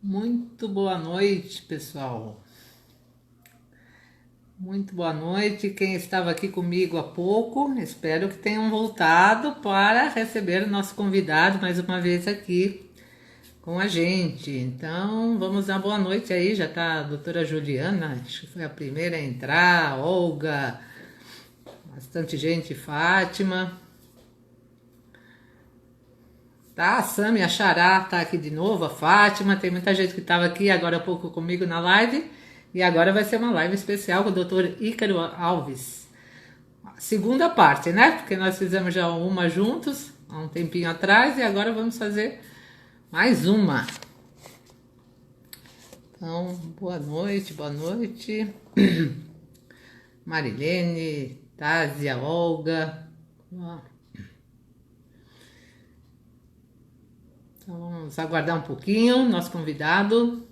Muito boa noite, pessoal. Muito boa noite. Quem estava aqui comigo há pouco, espero que tenham voltado para receber o nosso convidado mais uma vez aqui com a gente. Então, vamos dar boa noite aí. Já está a doutora Juliana, acho que foi a primeira a entrar, Olga, bastante gente, Fátima. Tá, a Sami, a Xará tá aqui de novo, a Fátima, tem muita gente que estava aqui agora há pouco comigo na live. E agora vai ser uma live especial com o doutor Ícaro Alves. Segunda parte, né? Porque nós fizemos já uma juntos, há um tempinho atrás, e agora vamos fazer mais uma. Então, boa noite, boa noite. Marilene, Tásia, Olga. Então, vamos aguardar um pouquinho, nosso convidado.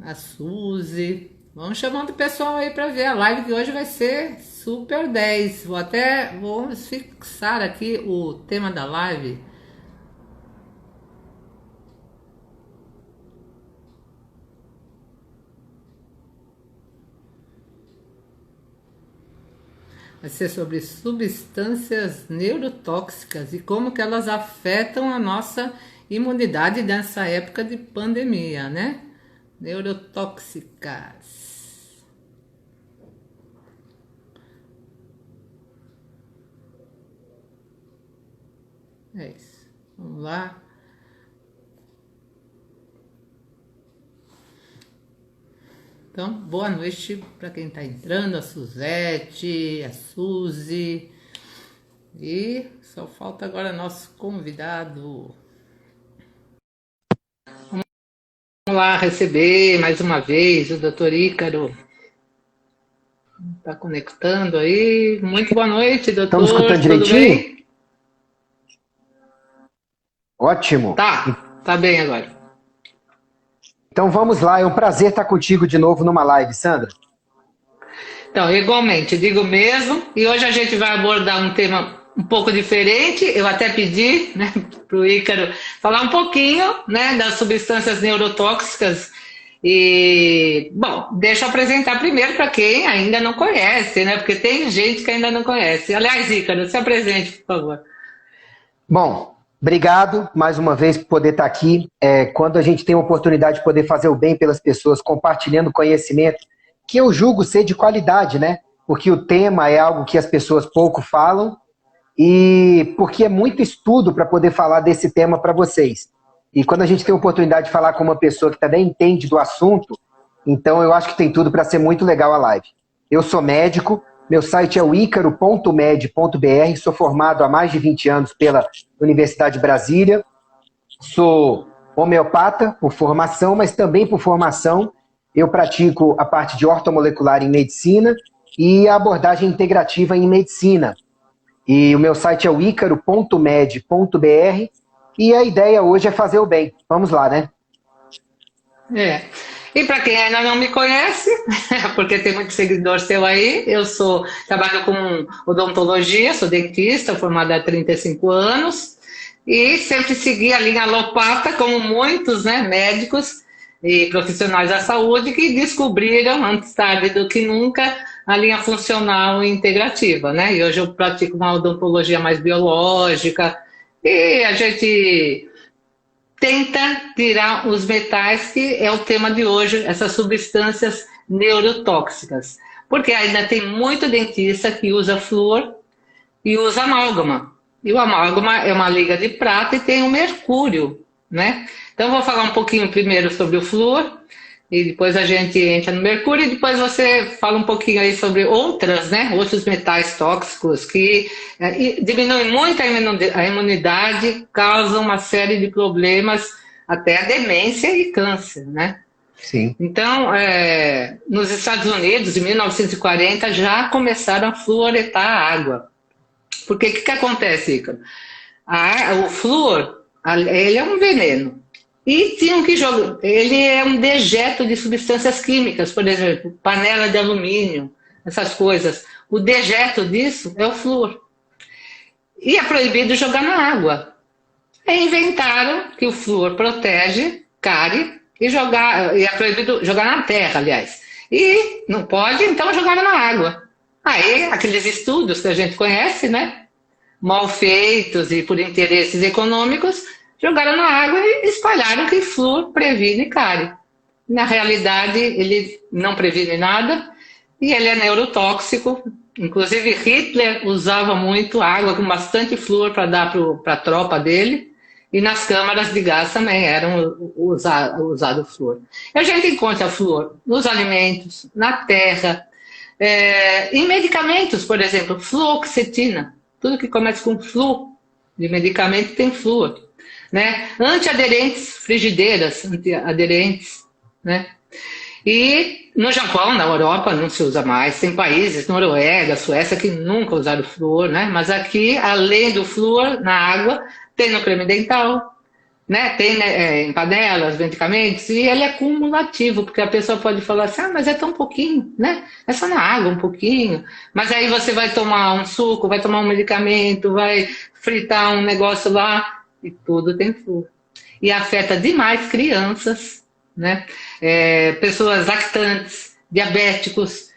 A Suzy. Vamos chamando o pessoal aí para ver a live que hoje vai ser super 10. Vamos fixar aqui o tema da live. Vai ser sobre substâncias neurotóxicas e como que elas afetam a nossa imunidade nessa época de pandemia, né? Neurotóxicas. É isso. Vamos lá. Então, boa noite para quem está entrando, a Suzete, a Suzy. E só falta agora nosso convidado. Vamos lá receber mais uma vez o doutor Ícaro. Está conectando aí. Muito boa noite, Estamos doutor. escutando Tudo direitinho? bem? Ótimo. Tá bem agora. Então vamos lá, é um prazer estar contigo de novo numa live, Sandra. Então, igualmente, digo mesmo. E hoje a gente vai abordar um tema um pouco diferente. Eu até pedi, né, para o Ícaro falar um pouquinho, né, das substâncias neurotóxicas. E, bom, deixa eu apresentar primeiro para quem ainda não conhece, né? Porque tem gente que ainda não conhece. Aliás, Ícaro, se apresente, por favor. Bom, obrigado mais uma vez por poder estar aqui. Quando a gente tem a oportunidade de poder fazer o bem pelas pessoas, compartilhando conhecimento, que eu julgo ser de qualidade, né? Porque o tema é algo que as pessoas pouco falam e porque é muito estudo para poder falar desse tema para vocês. E quando a gente tem a oportunidade de falar com uma pessoa que também entende do assunto, então eu acho que tem tudo para ser muito legal a live. Eu sou médico, meu site é o icaro.med.br, sou formado há mais de 20 anos pela Universidade de Brasília, sou homeopata por formação, mas também por formação eu pratico a parte de ortomolecular em medicina e a abordagem integrativa em medicina. E o meu site é o icaro.med.br e a ideia hoje é fazer o bem. Vamos lá, né? É. E para quem ainda não me conhece, porque tem muito seguidor seu aí, trabalho com odontologia, sou dentista, formada há 35 anos, e sempre segui a linha alopata, como muitos, né, médicos e profissionais da saúde que descobriram, antes tarde do que nunca, a linha funcional e integrativa, né? E hoje eu pratico uma odontologia mais biológica, e a gente tenta tirar os metais, que é o tema de hoje, essas substâncias neurotóxicas. Porque ainda tem muito dentista que usa flúor e usa amálgama. E o amálgama é uma liga de prata e tem o mercúrio, né? Então, eu vou falar um pouquinho primeiro sobre o flúor, e depois a gente entra no mercúrio, e depois você fala um pouquinho aí sobre outras, né? Outros metais tóxicos que diminuem muito a imunidade, causam uma série de problemas, até a demência e câncer, né? Sim. Então, nos Estados Unidos, em 1940, já começaram a fluoretar a água. Porque o que acontece, Ícaro? O flúor, ele é um veneno. E tinham que jogar. Ele é um dejeto de substâncias químicas, por exemplo, panela de alumínio, essas coisas. O dejeto disso é o flúor. E é proibido jogar na água. Aí inventaram que o flúor protege, cárie e é proibido jogar na terra, aliás. E não pode, então, jogar na água. Aí, aqueles estudos que a gente conhece, né? Mal feitos e por interesses econômicos, jogaram na água e espalharam que flúor previne cárie. Na realidade, ele não previne nada e ele é neurotóxico. Inclusive, Hitler usava muito água com bastante flúor para dar para a tropa dele. E nas câmaras de gás também eram usado flúor. A gente encontra flúor nos alimentos, na terra, em medicamentos, por exemplo, fluoxetina. Tudo que começa com flu de medicamento tem flúor. Né? Antiaderentes, frigideiras, antiaderentes. Né? E no Japão, na Europa, não se usa mais. Tem países, Noruega, Suécia, que nunca usaram flúor. Né? Mas aqui, além do flúor na água, tem no creme dental, né? Tem em panelas, medicamentos, e ele é cumulativo, porque a pessoa pode falar assim, mas é tão pouquinho, né? É só na água um pouquinho. Mas aí você vai tomar um suco, vai tomar um medicamento, vai fritar um negócio lá, e tudo tem flúor. E afeta demais crianças, né? Pessoas lactantes, diabéticos,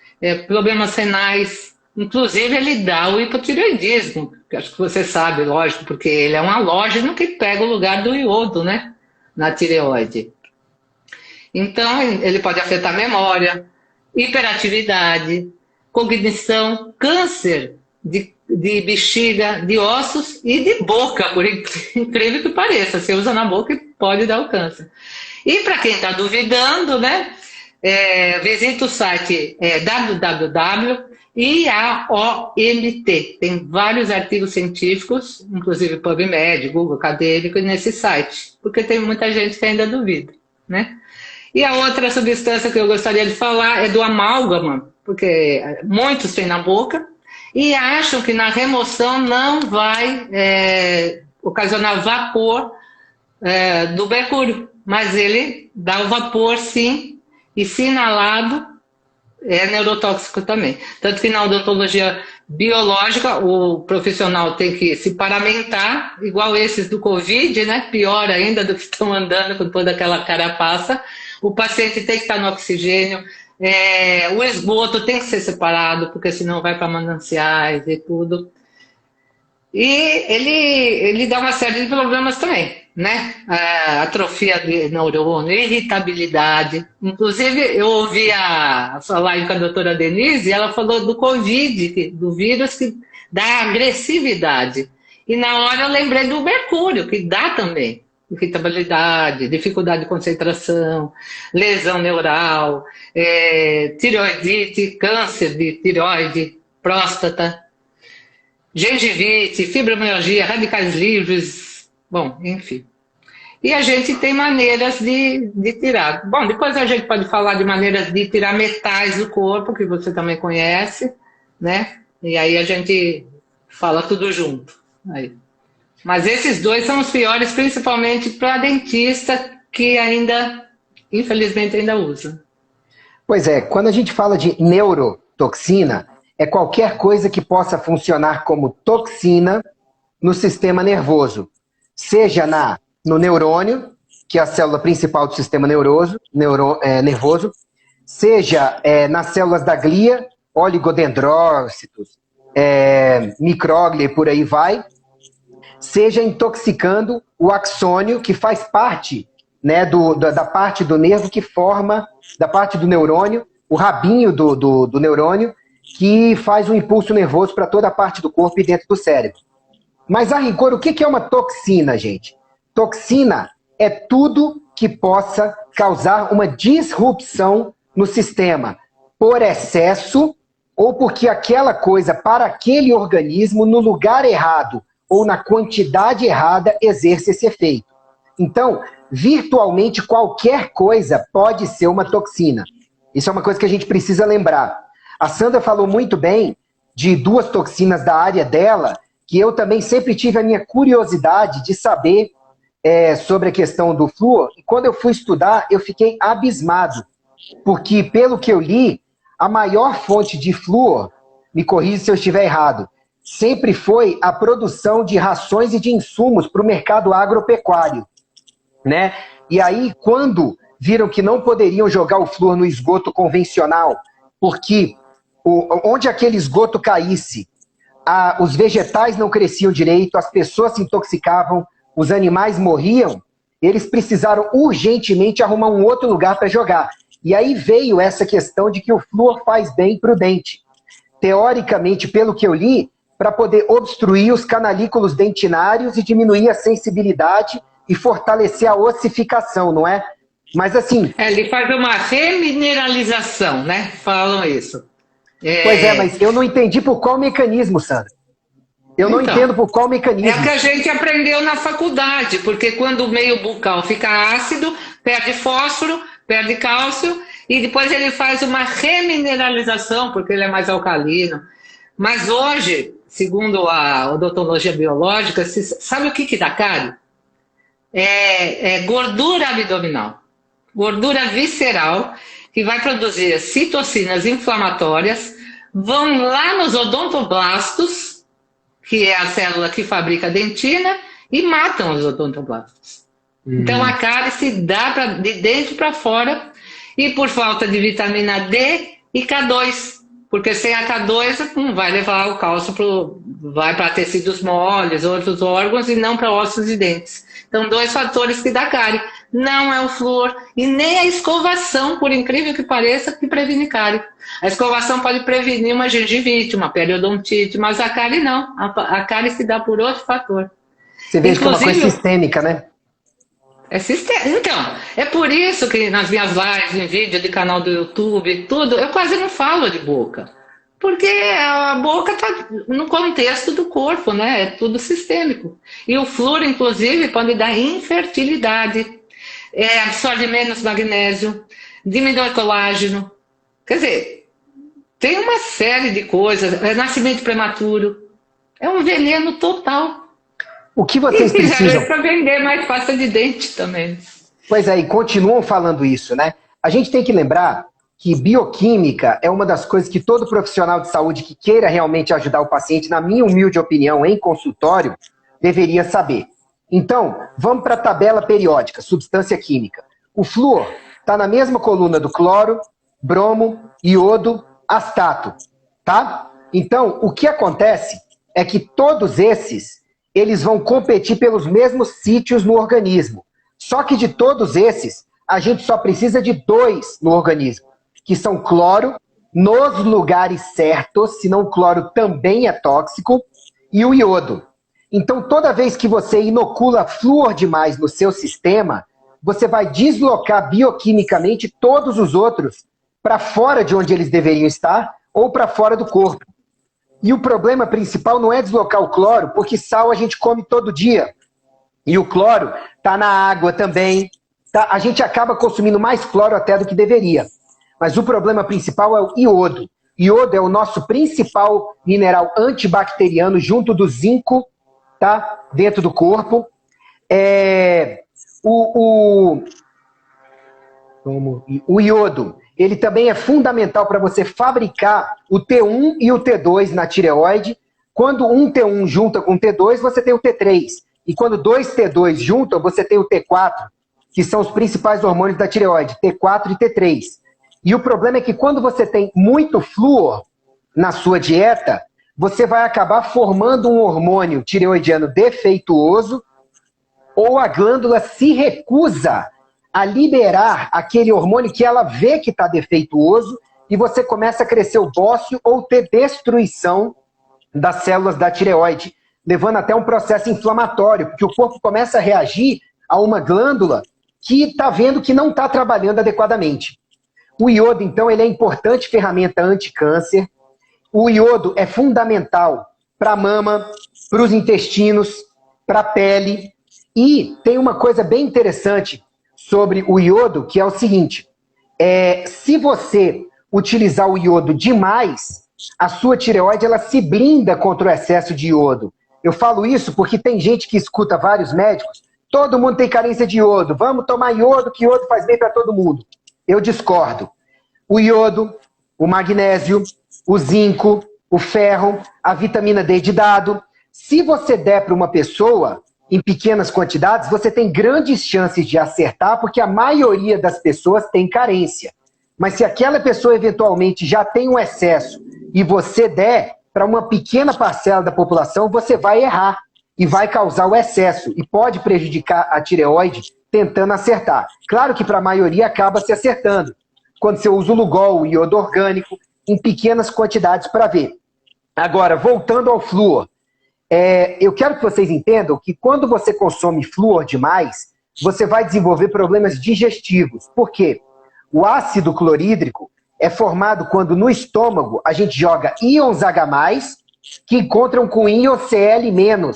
problemas renais. Inclusive, ele dá o hipotireoidismo, que acho que você sabe, lógico, porque ele é um halógeno que pega o lugar do iodo, né, na tireoide. Então, ele pode afetar a memória, hiperatividade, cognição, câncer de bexiga, de ossos e de boca, por incrível que pareça. Você usa na boca e pode dar o câncer. E para quem está duvidando, né, visita o site www.IAOMT. Tem vários artigos científicos, inclusive PubMed, Google Acadêmico, nesse site, porque tem muita gente que ainda duvida, né? E a outra substância que eu gostaria de falar é do amálgama, porque muitos têm na boca e acham que na remoção não vai ocasionar vapor do mercúrio, mas ele dá o vapor sim, e se inalado é neurotóxico também. Tanto que na odontologia biológica o profissional tem que se paramentar, igual esses do Covid, né? Pior ainda do que estão andando com toda aquela carapaça. O paciente tem que estar no oxigênio, o esgoto tem que ser separado, porque senão vai para mananciais e tudo. E ele dá uma série de problemas também, né? Atrofia de neurônio, irritabilidade. Inclusive, eu ouvi a sua live com a doutora Denise e ela falou do Covid, do vírus que dá agressividade. E na hora eu lembrei do mercúrio, que dá também. Irritabilidade, dificuldade de concentração, lesão neural, tireoidite, câncer de tireoide, próstata, gengivite, fibromialgia, radicais livres, bom, enfim. E a gente tem maneiras de tirar. Bom, depois a gente pode falar de maneiras de tirar metais do corpo, que você também conhece, né? E aí a gente fala tudo junto. Aí. Mas esses dois são os piores, principalmente para dentista, que ainda, infelizmente, ainda usa. Pois é, quando a gente fala de neurotoxina, é qualquer coisa que possa funcionar como toxina no sistema nervoso, seja no neurônio, que é a célula principal do sistema nervoso, seja nas células da glia, oligodendrócitos, micróglia e por aí vai, seja intoxicando o axônio, que faz parte, né, da parte do nervo que forma, da parte do neurônio, o rabinho do neurônio, que faz um impulso nervoso para toda a parte do corpo e dentro do cérebro. Mas, a rigor, o que é uma toxina, gente? Toxina é tudo que possa causar uma disrupção no sistema, por excesso ou porque aquela coisa, para aquele organismo, no lugar errado ou na quantidade errada, exerce esse efeito. Então, virtualmente qualquer coisa pode ser uma toxina. Isso é uma coisa que a gente precisa lembrar. A Sandra falou muito bem de duas toxinas da área dela, que eu também sempre tive a minha curiosidade de saber sobre a questão do flúor. E quando eu fui estudar, eu fiquei abismado. Porque, pelo que eu li, a maior fonte de flúor, me corrija se eu estiver errado, sempre foi a produção de rações e de insumos para o mercado agropecuário. né? E aí, quando viram que não poderiam jogar o flúor no esgoto convencional, porque onde aquele esgoto caísse, os vegetais não cresciam direito, as pessoas se intoxicavam, os animais morriam, eles precisaram urgentemente arrumar um outro lugar para jogar. E aí veio essa questão de que o flúor faz bem para o dente. Teoricamente, pelo que eu li, para poder obstruir os canalículos dentinários e diminuir a sensibilidade e fortalecer a ossificação, não é? Mas assim... Ele faz uma remineralização, né? Falam isso. Pois é, mas eu não entendi por qual mecanismo, Sandra. Eu não entendo por qual mecanismo. É o que a gente aprendeu na faculdade, porque quando o meio bucal fica ácido, perde fósforo, perde cálcio, e depois ele faz uma remineralização, porque ele é mais alcalino. Mas hoje, segundo a odontologia biológica, sabe o que dá cárie? É gordura abdominal, gordura visceral, que vai produzir citocinas inflamatórias, vão lá nos odontoblastos, que é a célula que fabrica a dentina, e matam os odontoblastos. Então a cárie se dá de dentro para fora, e por falta de vitamina D e K2, porque sem a K2 não vai levar o cálcio vai para tecidos moles, outros órgãos, e não para ossos e dentes. Então, 2 fatores que dá cárie. Não é o flúor e nem a escovação, por incrível que pareça, que previne cárie. A escovação pode prevenir uma gengivite, uma periodontite, mas a cárie não. A cárie se dá por outro fator. Você vê que é uma coisa sistêmica, né? Então, é por isso que nas minhas lives, em vídeo de canal do YouTube, tudo, eu quase não falo de boca. Porque a boca está no contexto do corpo, né? É tudo sistêmico. E o flúor, inclusive, pode dar infertilidade, absorve menos magnésio, diminui colágeno. Quer dizer, tem uma série de coisas. Nascimento prematuro. É um veneno total. O que vocês precisam? Para vender mais pasta de dente também. Pois é, e continuam falando isso, né? A gente tem que lembrar que bioquímica é uma das coisas que todo profissional de saúde que queira realmente ajudar o paciente, na minha humilde opinião, em consultório, deveria saber. Então, vamos para a tabela periódica, substância química. O flúor está na mesma coluna do cloro, bromo, iodo, astato, tá? Então, o que acontece é que todos esses, eles vão competir pelos mesmos sítios no organismo. Só que de todos esses, a gente só precisa de 2 no organismo, que são cloro, nos lugares certos, senão o cloro também é tóxico, e o iodo. Então, toda vez que você inocula flúor demais no seu sistema, você vai deslocar bioquimicamente todos os outros para fora de onde eles deveriam estar ou para fora do corpo. E o problema principal não é deslocar o cloro, porque sal a gente come todo dia. E o cloro está na água também. Tá? A gente acaba consumindo mais cloro até do que deveria. Mas o problema principal é o iodo. Iodo é o nosso principal mineral antibacteriano, junto do zinco, tá? Dentro do corpo. O iodo, ele também é fundamental para você fabricar o T1 e o T2 na tireoide. Quando um T1 junta com o T2, você tem o T3. E quando 2 T2 juntam, você tem o T4, que são os principais hormônios da tireoide, T4 e T3. E o problema é que quando você tem muito flúor na sua dieta, você vai acabar formando um hormônio tireoidiano defeituoso, ou a glândula se recusa a liberar aquele hormônio que ela vê que está defeituoso, e você começa a crescer o bócio ou ter destruição das células da tireoide, levando até um processo inflamatório, porque o corpo começa a reagir a uma glândula que está vendo que não está trabalhando adequadamente. O iodo, então, ele é importante ferramenta anti-câncer. O iodo é fundamental para a mama, para os intestinos, para a pele. E tem uma coisa bem interessante sobre o iodo, que é o seguinte: se você utilizar o iodo demais, a sua tireoide ela se blinda contra o excesso de iodo. Eu falo isso porque tem gente que escuta vários médicos, todo mundo tem carência de iodo, vamos tomar iodo, que iodo faz bem para todo mundo. Eu discordo. O iodo, o magnésio, o zinco, o ferro, a vitamina D de dado. Se você der para uma pessoa, em pequenas quantidades, você tem grandes chances de acertar, porque a maioria das pessoas tem carência. Mas se aquela pessoa eventualmente já tem um excesso e você der para uma pequena parcela da população, você vai errar e vai causar o excesso e pode prejudicar a tireoide tentando acertar. Claro que para a maioria acaba se acertando, quando você usa o Lugol, o iodo orgânico, em pequenas quantidades para ver. Agora, voltando ao flúor, eu quero que vocês entendam que quando você consome flúor demais, você vai desenvolver problemas digestivos. Por quê? O ácido clorídrico é formado quando no estômago a gente joga íons H+, que encontram com íon Cl-,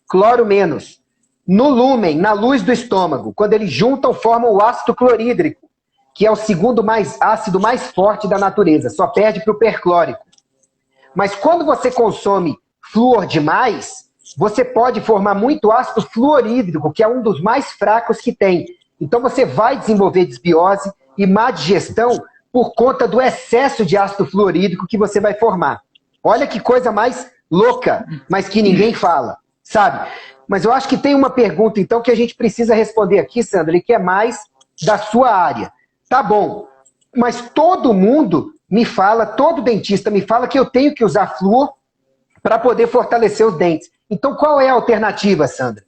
cloro menos. No lúmen, na luz do estômago, quando eles juntam, formam o ácido clorídrico, que é o segundo ácido mais forte da natureza, só perde para o perclórico. Mas quando você consome flúor demais, você pode formar muito ácido fluorídrico, que é um dos mais fracos que tem. Então você vai desenvolver desbiose e má digestão por conta do excesso de ácido fluorídrico que você vai formar. Olha que coisa mais louca, mas que ninguém fala, sabe? Mas eu acho que tem uma pergunta, então, que a gente precisa responder aqui, Sandra, e que é mais da sua área. Tá bom, mas todo mundo me fala, todo dentista me fala que eu tenho que usar flúor para poder fortalecer os dentes. Então, qual é a alternativa, Sandra?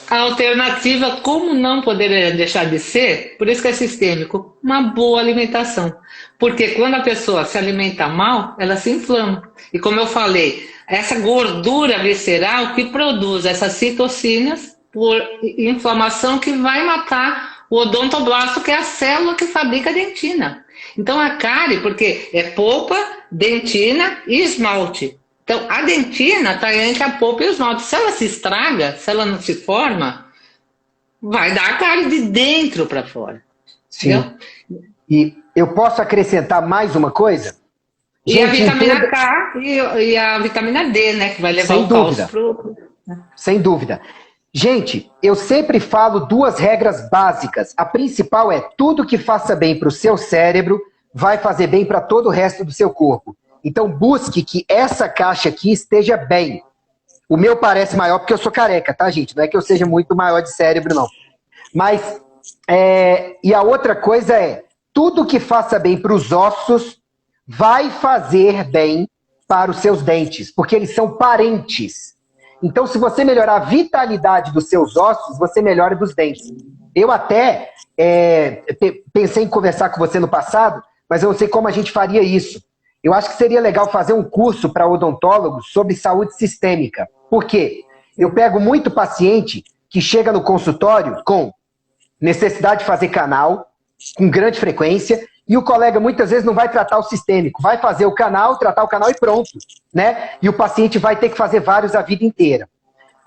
A alternativa, como não poderia deixar de ser, por isso que é sistêmico, uma boa alimentação. Porque quando a pessoa se alimenta mal, ela se inflama. E como eu falei, essa gordura visceral que produz essas citocinas por inflamação que vai matar o odontoblasto, que é a célula que fabrica a dentina. Então a cárie, porque é polpa, dentina e esmalte. Então, a dentina está entre a polpa e o esmalte. Se ela se estraga, se ela não se forma, vai dar a cárie de dentro para fora. Sim. Entendeu? E eu posso acrescentar mais uma coisa? E a vitamina K e a vitamina D, né? Que vai levar o cálcio pro... Sem dúvida. Gente, eu sempre falo duas regras básicas. A principal é: tudo que faça bem para o seu cérebro vai fazer bem para todo o resto do seu corpo. Então busque que essa caixa aqui esteja bem. O meu parece maior porque eu sou careca, tá, gente? Não é que eu seja muito maior de cérebro, não. Mas, e a outra coisa é: tudo que faça bem para os ossos vai fazer bem para os seus dentes, porque eles são parentes. Então, se você melhorar a vitalidade dos seus ossos, você melhora dos dentes. Eu até pensei em conversar com você no passado, mas eu não sei como a gente faria isso. Eu acho que seria legal fazer um curso para odontólogos sobre saúde sistêmica. Por quê? Eu pego muito paciente que chega no consultório com necessidade de fazer canal, com grande frequência, e o colega muitas vezes não vai tratar o sistêmico, vai fazer o canal, tratar o canal e pronto, né? E o paciente vai ter que fazer vários a vida inteira.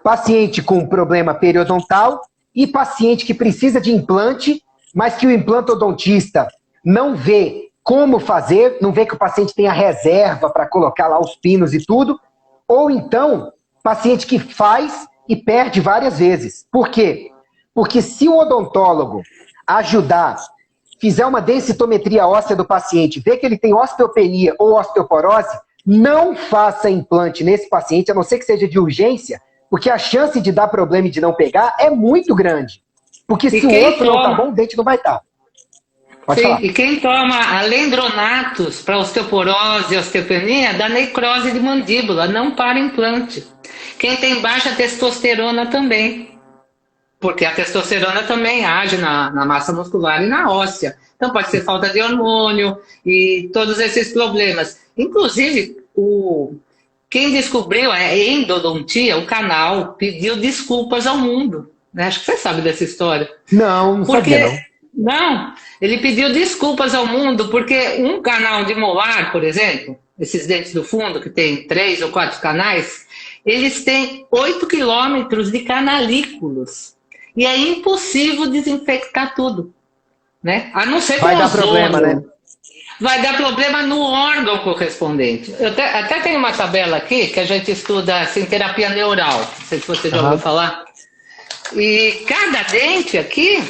Paciente com problema periodontal e paciente que precisa de implante, mas que o implantodontista não vê como fazer, não vê que o paciente tem a reserva para colocar lá os pinos e tudo, ou então, paciente que faz e perde várias vezes. Por quê? Porque se o odontólogo ajudar, fizer uma densitometria óssea do paciente, ver que ele tem osteopenia ou osteoporose, não faça implante nesse paciente, a não ser que seja de urgência, porque a chance de dar problema e de não pegar é muito grande. Porque se o outro não tá bom, o dente não vai estar. Sim, e quem toma alendronatos para osteoporose e osteopenia dá necrose de mandíbula, não para implante. Quem tem baixa testosterona também, porque a testosterona também age na massa muscular e na óssea. Então pode ser falta de hormônio e todos esses problemas. Inclusive, quem descobriu a endodontia, o canal, pediu desculpas ao mundo. Né? Acho que você sabe dessa história. Não sabia não. Não, ele pediu desculpas ao mundo porque um canal de molar, por exemplo, esses dentes do fundo que tem 3 ou 4 canais, eles têm 8 quilômetros de canalículos. E é impossível desinfectar tudo. Né? A não ser com vai dar problema, né? Vai dar problema no órgão correspondente. Eu até tenho uma tabela aqui que a gente estuda assim, terapia neural. Não sei se você já ouviu falar. E cada dente aqui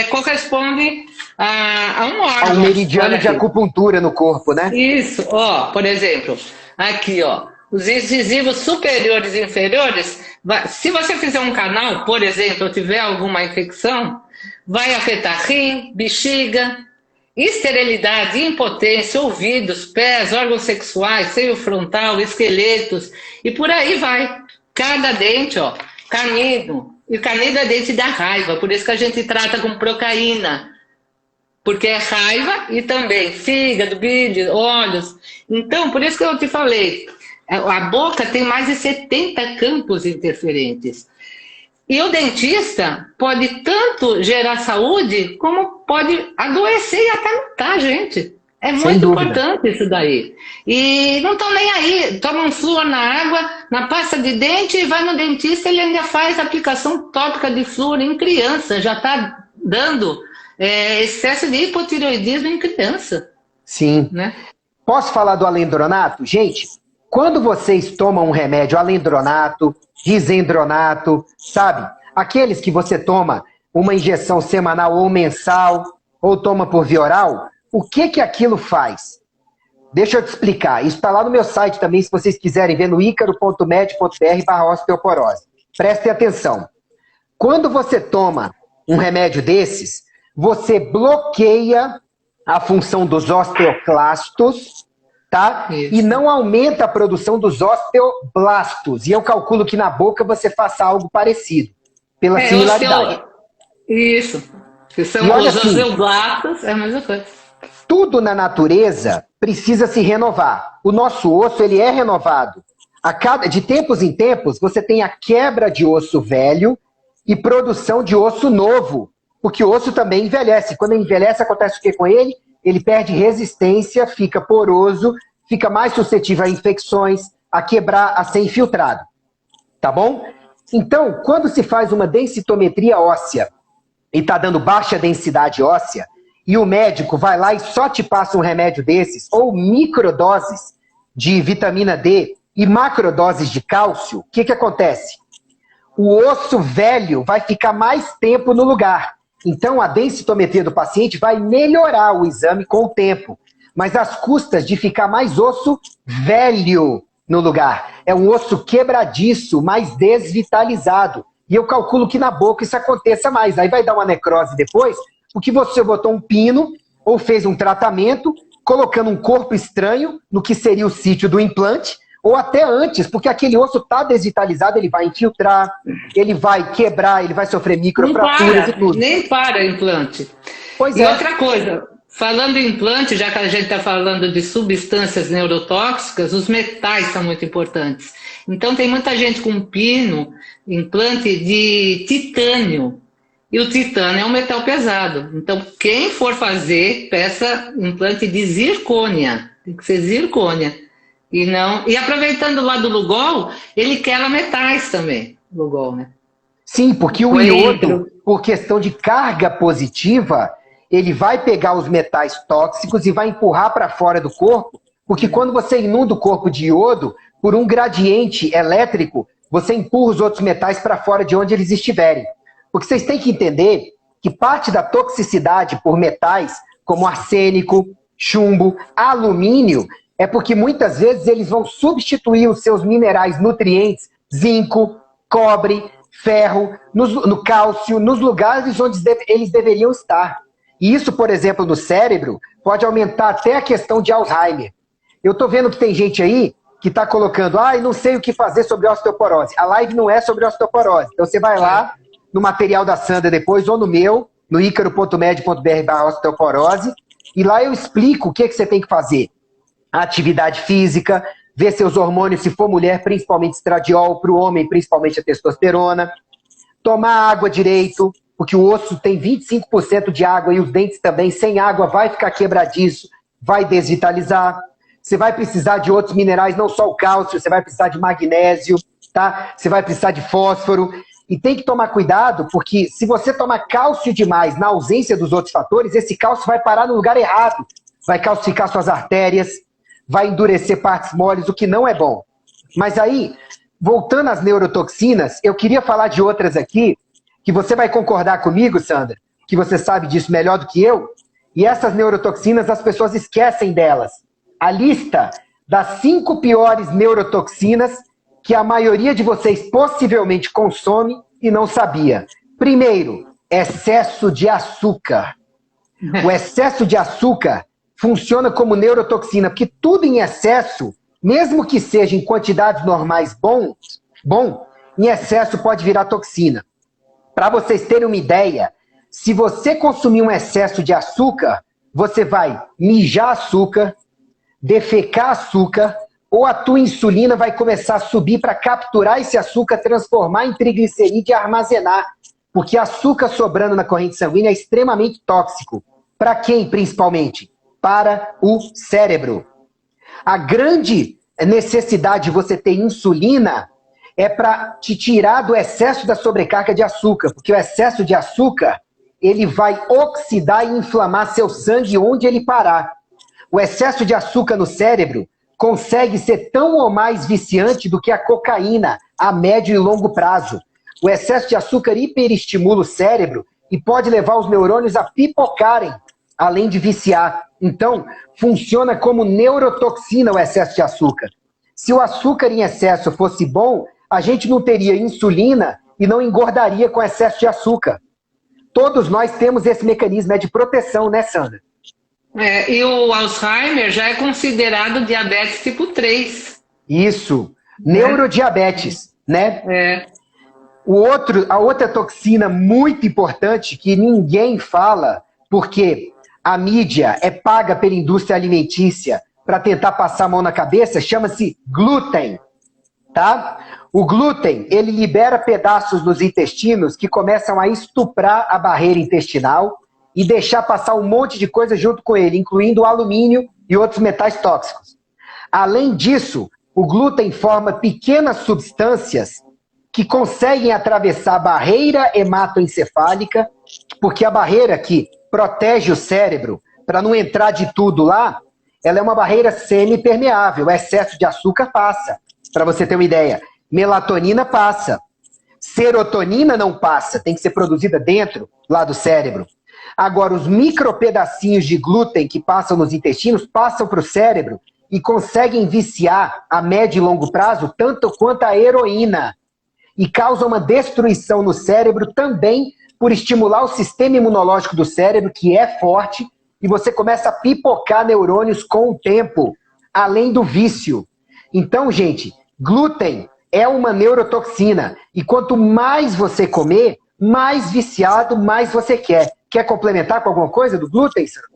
corresponde a um órgão. A um meridiano de acupuntura no corpo, né? Isso, ó, por exemplo, aqui, ó, os incisivos superiores e inferiores Se você fizer um canal, por exemplo, ou tiver alguma infecção, vai afetar rim, bexiga, esterilidade, impotência, ouvidos, pés, órgãos sexuais, seio frontal, esqueletos e por aí vai. Cada dente, ó, canido. E o canido é dente da raiva, por isso que a gente trata com procaína. Porque é raiva e também fígado, bile, olhos. Então, por isso que eu te falei, a boca tem mais de 70 campos interferentes. E o dentista pode tanto gerar saúde, como pode adoecer e até matar a gente. É muito importante isso daí. E não estão nem aí. Toma um flúor na água, na pasta de dente, e vai no dentista, ele ainda faz aplicação tópica de flúor em criança. Já está dando excesso de hipotireoidismo em criança. Sim. Né? Posso falar do alendronato? Gente, quando vocês tomam um remédio, alendronato, risendronato, sabe? Aqueles que você toma uma injeção semanal ou mensal, ou toma por via oral, o que aquilo faz? Deixa eu te explicar. Isso está lá no meu site também, se vocês quiserem ver, no icaro.med.br/osteoporose. Prestem atenção. Quando você toma um remédio desses, você bloqueia a função dos osteoclastos, tá? Isso. E não aumenta a produção dos osteoblastos. E eu calculo que na boca você faça algo parecido, pela similaridade. Isso. Que são os osteoblastos, é a mesma coisa. Tudo na natureza precisa se renovar. O nosso osso, ele é renovado. De tempos em tempos, você tem a quebra de osso velho e produção de osso novo. Porque o osso também envelhece. Quando ele envelhece, acontece o que com ele? Ele perde resistência, fica poroso, fica mais suscetível a infecções, a quebrar, a ser infiltrado. Tá bom? Então, quando se faz uma densitometria óssea e está dando baixa densidade óssea, e o médico vai lá e só te passa um remédio desses, ou microdoses de vitamina D e macrodoses de cálcio, o que acontece? O osso velho vai ficar mais tempo no lugar. Então, a densitometria do paciente vai melhorar o exame com o tempo, mas às custas de ficar mais osso velho no lugar. É um osso quebradiço, mais desvitalizado. E eu calculo que na boca isso aconteça mais. Aí vai dar uma necrose depois, porque você botou um pino ou fez um tratamento colocando um corpo estranho no que seria o sítio do implante, ou até antes, porque aquele osso está desvitalizado, ele vai infiltrar, ele vai quebrar, ele vai sofrer microfraturas e tudo. Nem para implante. Pois e outra coisa, falando em implante, já que a gente está falando de substâncias neurotóxicas, os metais são muito importantes. Então tem muita gente com pino, implante de titânio. E o titânio é um metal pesado. Então, quem for fazer, peça implante de zircônia. Tem que ser zircônia. E aproveitando lá do Lugol, ele quebra metais também, Lugol, né? Sim, porque o iodo, por questão de carga positiva, ele vai pegar os metais tóxicos e vai empurrar para fora do corpo, porque quando você inunda o corpo de iodo, por um gradiente elétrico, você empurra os outros metais para fora de onde eles estiverem. Porque vocês têm que entender que parte da toxicidade por metais, como arsênico, chumbo, alumínio, é porque muitas vezes eles vão substituir os seus minerais nutrientes, zinco, cobre, ferro, no cálcio, nos lugares onde eles deveriam estar. E isso, por exemplo, no cérebro, pode aumentar até a questão de Alzheimer. Eu estou vendo que tem gente aí que está colocando, não sei o que fazer sobre osteoporose. A live não é sobre osteoporose. Então você vai lá no material da Sandra depois, ou no meu, no icaro.med.br/osteoporose, e lá eu explico o que você tem que fazer. A atividade física, ver seus hormônios, se for mulher, principalmente estradiol, para o homem, principalmente a testosterona. Tomar água direito, porque o osso tem 25% de água e os dentes também, sem água vai ficar quebradiço, vai desvitalizar. Você vai precisar de outros minerais, não só o cálcio, você vai precisar de magnésio, tá? Você vai precisar de fósforo. E tem que tomar cuidado, porque se você tomar cálcio demais na ausência dos outros fatores, esse cálcio vai parar no lugar errado. Vai calcificar suas artérias, vai endurecer partes moles, o que não é bom. Mas aí, voltando às neurotoxinas, eu queria falar de outras aqui, que você vai concordar comigo, Sandra, que você sabe disso melhor do que eu, e essas neurotoxinas, as pessoas esquecem delas. A lista das 5 piores neurotoxinas que a maioria de vocês possivelmente consome e não sabia. Primeiro, excesso de açúcar. O excesso de açúcar funciona como neurotoxina, porque tudo em excesso, mesmo que seja em quantidades normais bom, em excesso pode virar toxina. Para vocês terem uma ideia, se você consumir um excesso de açúcar, você vai mijar açúcar, defecar açúcar, ou a tua insulina vai começar a subir para capturar esse açúcar, transformar em triglicerídeo e armazenar. Porque açúcar sobrando na corrente sanguínea é extremamente tóxico. Para quem, principalmente? Para o cérebro. A grande necessidade de você ter insulina é para te tirar do excesso da sobrecarga de açúcar, porque o excesso de açúcar ele vai oxidar e inflamar seu sangue onde ele parar. O excesso de açúcar no cérebro consegue ser tão ou mais viciante do que a cocaína a médio e longo prazo. O excesso de açúcar hiperestimula o cérebro e pode levar os neurônios a pipocarem, além de viciar. Então, funciona como neurotoxina o excesso de açúcar. Se o açúcar em excesso fosse bom, a gente não teria insulina e não engordaria com excesso de açúcar. Todos nós temos esse mecanismo de proteção, né, Sandra? E o Alzheimer já é considerado diabetes tipo 3. Isso, neurodiabetes, né? A outra toxina muito importante que ninguém fala, porque a mídia é paga pela indústria alimentícia para tentar passar a mão na cabeça, chama-se glúten, tá? O glúten, ele libera pedaços nos intestinos que começam a estuprar a barreira intestinal e deixar passar um monte de coisa junto com ele, incluindo o alumínio e outros metais tóxicos. Além disso, o glúten forma pequenas substâncias que conseguem atravessar a barreira hematoencefálica, porque a barreira que protege o cérebro para não entrar de tudo lá, ela é uma barreira semipermeável. O excesso de açúcar passa, para você ter uma ideia. Melatonina passa. Serotonina não passa, tem que ser produzida dentro, lá do cérebro. Agora, os micropedacinhos de glúten que passam nos intestinos passam para o cérebro e conseguem viciar a médio e longo prazo tanto quanto a heroína. E causam uma destruição no cérebro também por estimular o sistema imunológico do cérebro, que é forte, e você começa a pipocar neurônios com o tempo, além do vício. Então, gente, glúten é uma neurotoxina. E quanto mais você comer, mais viciado, mais você quer. Quer complementar com alguma coisa do glúten, Sandra?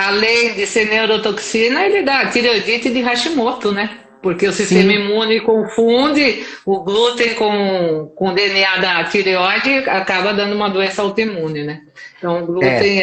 Além de ser neurotoxina, ele dá tireoidite de Hashimoto, né? Porque o sistema imune confunde o glúten com o DNA da tireoide, acaba dando uma doença autoimune, né? Então, o glúten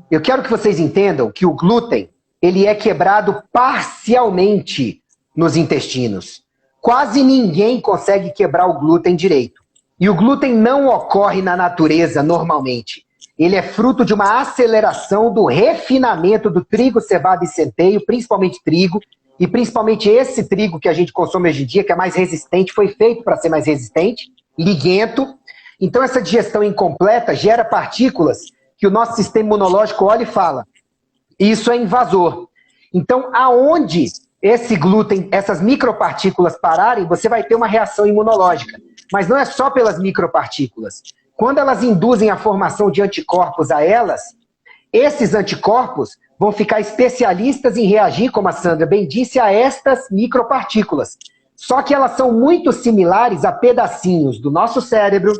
Eu quero que vocês entendam que o glúten, ele é quebrado parcialmente nos intestinos. Quase ninguém consegue quebrar o glúten direito. E o glúten não ocorre na natureza normalmente. Ele é fruto de uma aceleração do refinamento do trigo, cevada e centeio, principalmente trigo, e principalmente esse trigo que a gente consome hoje em dia, que é mais resistente, foi feito para ser mais resistente, liguento. Então essa digestão incompleta gera partículas que o nosso sistema imunológico olha e fala, isso é invasor. Então aonde esse glúten, essas micropartículas pararem, você vai ter uma reação imunológica. Mas não é só pelas micropartículas. Quando elas induzem a formação de anticorpos a elas, esses anticorpos vão ficar especialistas em reagir, como a Sandra bem disse, a estas micropartículas. Só que elas são muito similares a pedacinhos do nosso cérebro,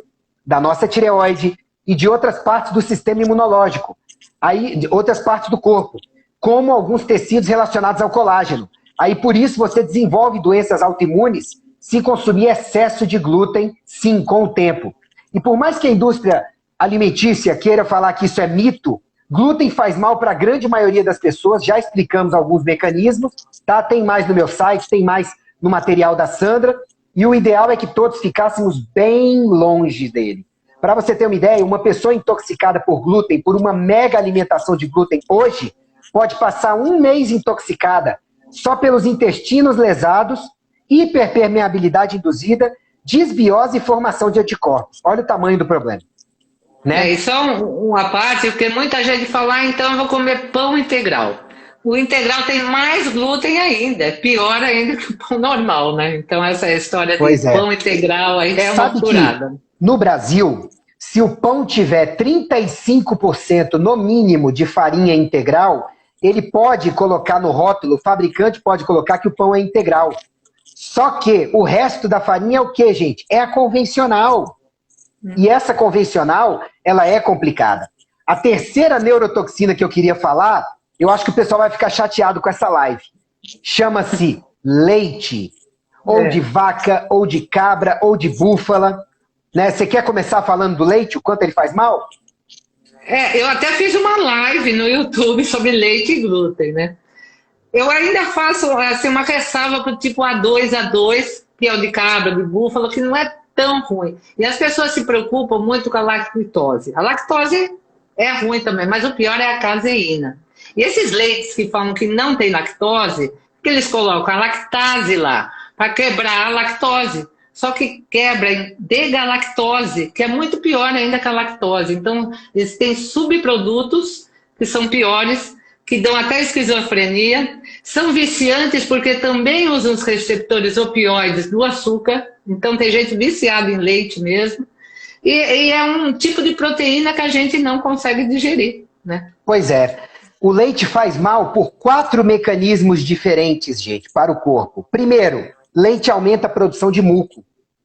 da nossa tireoide e de outras partes do sistema imunológico, aí, de outras partes do corpo, como alguns tecidos relacionados ao colágeno. Aí por isso você desenvolve doenças autoimunes se consumir excesso de glúten, sim, com o tempo. E por mais que a indústria alimentícia queira falar que isso é mito, glúten faz mal para a grande maioria das pessoas, já explicamos alguns mecanismos, tá? Tem mais no meu site, tem mais no material da Sandra, e o ideal é que todos ficássemos bem longe dele. Para você ter uma ideia, uma pessoa intoxicada por glúten, por uma mega alimentação de glúten hoje, pode passar um mês intoxicada só pelos intestinos lesados, hiperpermeabilidade induzida, desbiose e formação de anticorpos. Olha o tamanho do problema. Né? E só uma parte, porque muita gente fala, então eu vou comer pão integral. O integral tem mais glúten ainda, é pior ainda que o pão normal, né? Então essa história de Pois é. pão integral aí é uma Sabe que furada. no Brasil, se o pão tiver 35% no mínimo de farinha integral, ele pode colocar no rótulo, o fabricante pode colocar que o pão é integral. Só que o resto da farinha é o que, gente? É a convencional. E essa convencional, ela é complicada. A terceira neurotoxina que eu queria falar, eu acho que o pessoal vai ficar chateado com essa live. Chama-se leite. Ou de vaca, ou de cabra, ou de búfala. Né? Você quer começar falando do leite, o quanto ele faz mal? Eu até fiz uma live no YouTube sobre leite e glúten, né? Eu ainda faço assim, uma ressalva para o tipo A2, que é o de cabra, de búfalo, que não é tão ruim. E as pessoas se preocupam muito com a lactose. A lactose é ruim também, mas o pior é a caseína. E esses leites que falam que não tem lactose, que eles colocam a lactase lá, para quebrar a lactose. Só que quebra em degalactose, que é muito pior ainda que a lactose. Então, eles têm subprodutos que são piores, que dão até esquizofrenia, são viciantes porque também usam os receptores opioides do açúcar, então tem gente viciada em leite mesmo, e é um tipo de proteína que a gente não consegue digerir, né? Pois é. O leite faz mal por 4 mecanismos diferentes, gente, para o corpo. Primeiro, leite aumenta a produção de muco.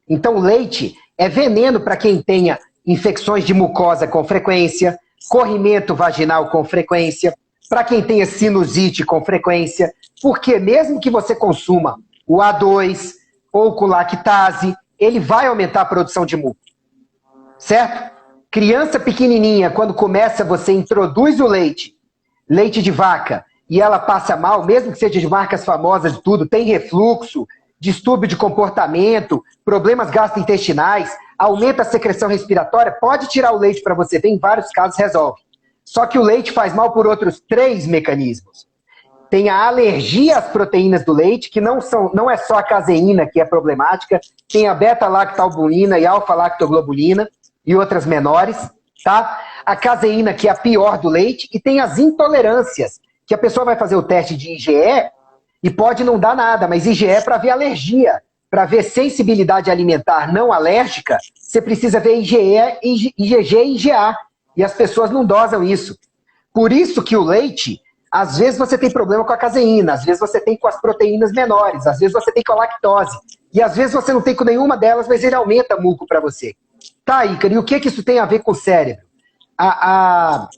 Então, o leite é veneno para quem tenha infecções de mucosa com frequência, corrimento vaginal com frequência, para quem tenha sinusite com frequência, porque mesmo que você consuma o A2 ou com lactase, ele vai aumentar a produção de muco. Certo? Criança pequenininha, quando começa, você introduz o leite de vaca, e ela passa mal, mesmo que seja de marcas famosas e tudo, tem refluxo, distúrbio de comportamento, problemas gastrointestinais, aumenta a secreção respiratória, pode tirar o leite para você ver, em vários casos resolve. Só que o leite faz mal por outros 3 mecanismos. Tem a alergia às proteínas do leite, que não é só a caseína que é problemática, tem a beta-lactalbulina e alfa-lactoglobulina e outras menores, tá? A caseína, que é a pior do leite, e tem as intolerâncias, que a pessoa vai fazer o teste de IgE e pode não dar nada, mas IgE é para ver alergia, para ver sensibilidade alimentar não alérgica, você precisa ver IgE, IgG e IgA. E as pessoas não dosam isso. Por isso que o leite, às vezes você tem problema com a caseína, às vezes você tem com as proteínas menores, às vezes você tem com a lactose, e às vezes você não tem com nenhuma delas, mas ele aumenta muco para você. Tá, Ícaro, e o que isso tem a ver com o cérebro? A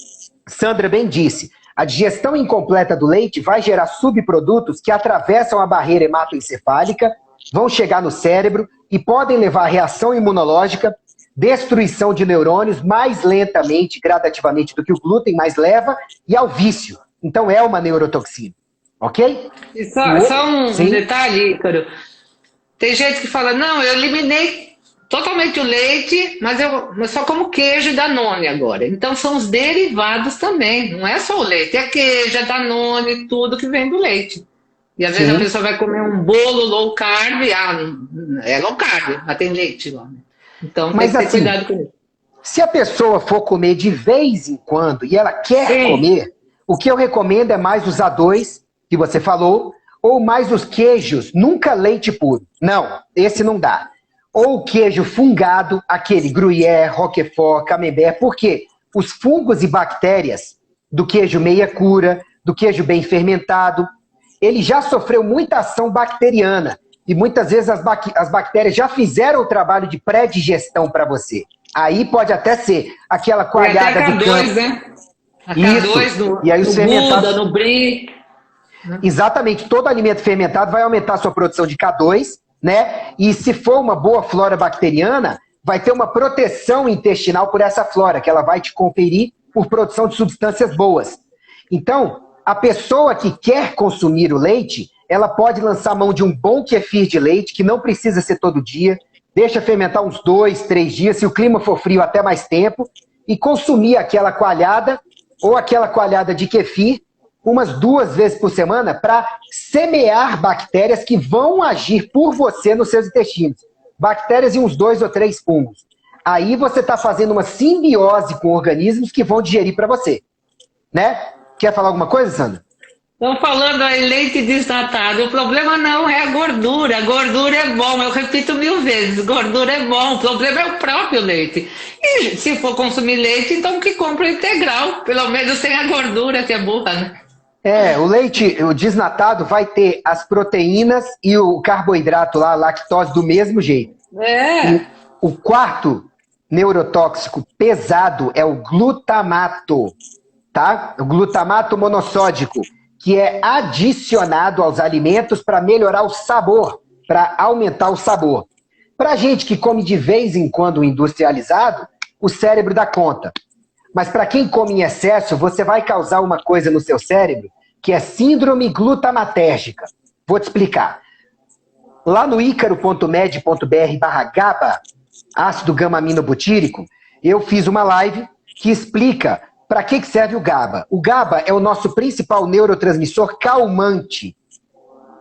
Sandra bem disse, a digestão incompleta do leite vai gerar subprodutos que atravessam a barreira hematoencefálica, vão chegar no cérebro e podem levar a reação imunológica, destruição de neurônios mais lentamente, gradativamente do que o glúten, mas leva, e ao vício. Então é uma neurotoxina, ok? E só um detalhe, Ícaro. Tem gente que fala, não, eu eliminei totalmente o leite, mas eu só como queijo e Danone agora. Então são os derivados também, não é só o leite, é queijo, é Danone, tudo que vem do leite. E às vezes a pessoa vai comer um bolo low carb, é low carb, mas tem leite lá, né? Então, mas tem que ter assim, cuidado com isso. Se a pessoa for comer de vez em quando e ela quer comer, o que eu recomendo é mais os A2, que você falou, ou mais os queijos, nunca leite puro. Não, esse não dá. Ou o queijo fungado, aquele Gruyère, Roquefort, Camembert, porque os fungos e bactérias do queijo meia cura, do queijo bem fermentado, ele já sofreu muita ação bacteriana. E muitas vezes as bactérias já fizeram o trabalho de pré-digestão para você. Aí pode até ser aquela coalhada do campo. Né? A K2 e aí os fermentados... no brie. Exatamente, todo alimento fermentado vai aumentar a sua produção de K2, né? E se for uma boa flora bacteriana, vai ter uma proteção intestinal por essa flora, que ela vai te conferir por produção de substâncias boas. Então, a pessoa que quer consumir o leite, ela pode lançar mão de um bom kefir de leite, que não precisa ser todo dia, deixa fermentar uns 2, 3 dias, se o clima for frio até mais tempo, e consumir aquela coalhada ou aquela coalhada de kefir umas 2 vezes por semana para semear bactérias que vão agir por você nos seus intestinos. Bactérias e uns 2 ou 3 fungos. Aí você está fazendo uma simbiose com organismos que vão digerir para você. Né? Quer falar alguma coisa, Sandra? Estão falando aí leite desnatado. O problema não é a gordura. A gordura é bom. Eu repito 1000 vezes. Gordura é bom. O problema é o próprio leite. E se for consumir leite, então que compra integral. Pelo menos sem a gordura, que é burra, né? O leite, o desnatado, vai ter as proteínas e o carboidrato lá, a lactose, do mesmo jeito. É. O quarto neurotóxico pesado é o glutamato, tá? O glutamato monossódico, que é adicionado aos alimentos para melhorar o sabor, para aumentar o sabor. Para gente que come de vez em quando industrializado, o cérebro dá conta. Mas para quem come em excesso, você vai causar uma coisa no seu cérebro, que é síndrome glutamatérgica. Vou te explicar. Lá no icaro.med.br/GABA, ácido gama-aminobutírico, eu fiz uma live que explica para que serve o GABA. O GABA é o nosso principal neurotransmissor calmante.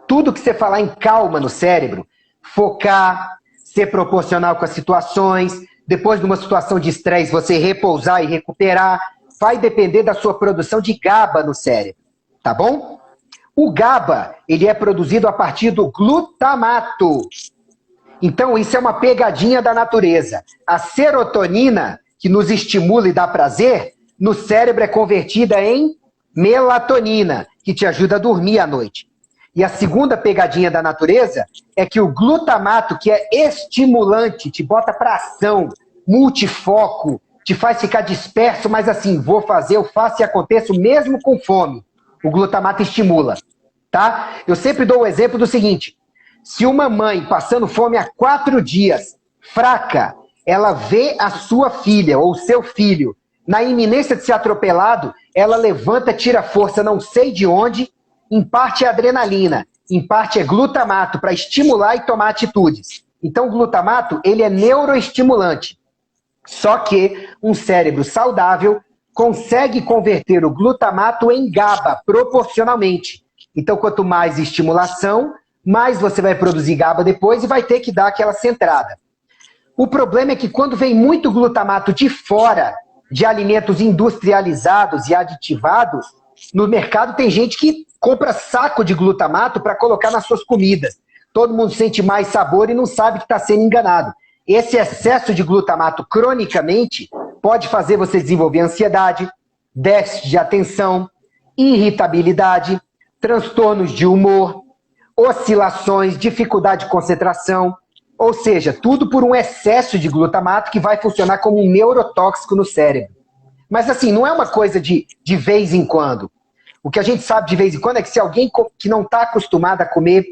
Tudo que você falar em calma no cérebro, focar, ser proporcional com as situações, depois de uma situação de estresse você repousar e recuperar, vai depender da sua produção de GABA no cérebro, tá bom? O GABA, ele é produzido a partir do glutamato. Então, isso é uma pegadinha da natureza. A serotonina, que nos estimula e dá prazer, no cérebro é convertida em melatonina, que te ajuda a dormir à noite. E a segunda pegadinha da natureza é que o glutamato, que é estimulante, te bota para ação, multifoco, te faz ficar disperso, mas assim, vou fazer, eu faço e aconteço mesmo com fome. O glutamato estimula, tá? Eu sempre dou o exemplo do seguinte: se uma mãe passando fome há 4 dias, fraca, ela vê a sua filha ou seu filho na iminência de ser atropelado, ela levanta, tira força, não sei de onde, em parte é adrenalina, em parte é glutamato para estimular e tomar atitudes. Então o glutamato, ele é neuroestimulante. Só que um cérebro saudável consegue converter o glutamato em GABA proporcionalmente. Então quanto mais estimulação, mais você vai produzir GABA depois e vai ter que dar aquela centrada. O problema é que quando vem muito glutamato de fora, de alimentos industrializados e aditivados, no mercado tem gente que compra saco de glutamato para colocar nas suas comidas. Todo mundo sente mais sabor e não sabe que está sendo enganado. Esse excesso de glutamato cronicamente pode fazer você desenvolver ansiedade, déficit de atenção, irritabilidade, transtornos de humor, oscilações, dificuldade de concentração, ou seja, tudo por um excesso de glutamato que vai funcionar como um neurotóxico no cérebro. Mas assim, não é uma coisa de vez em quando. O que a gente sabe de vez em quando é que se alguém que não está acostumado a comer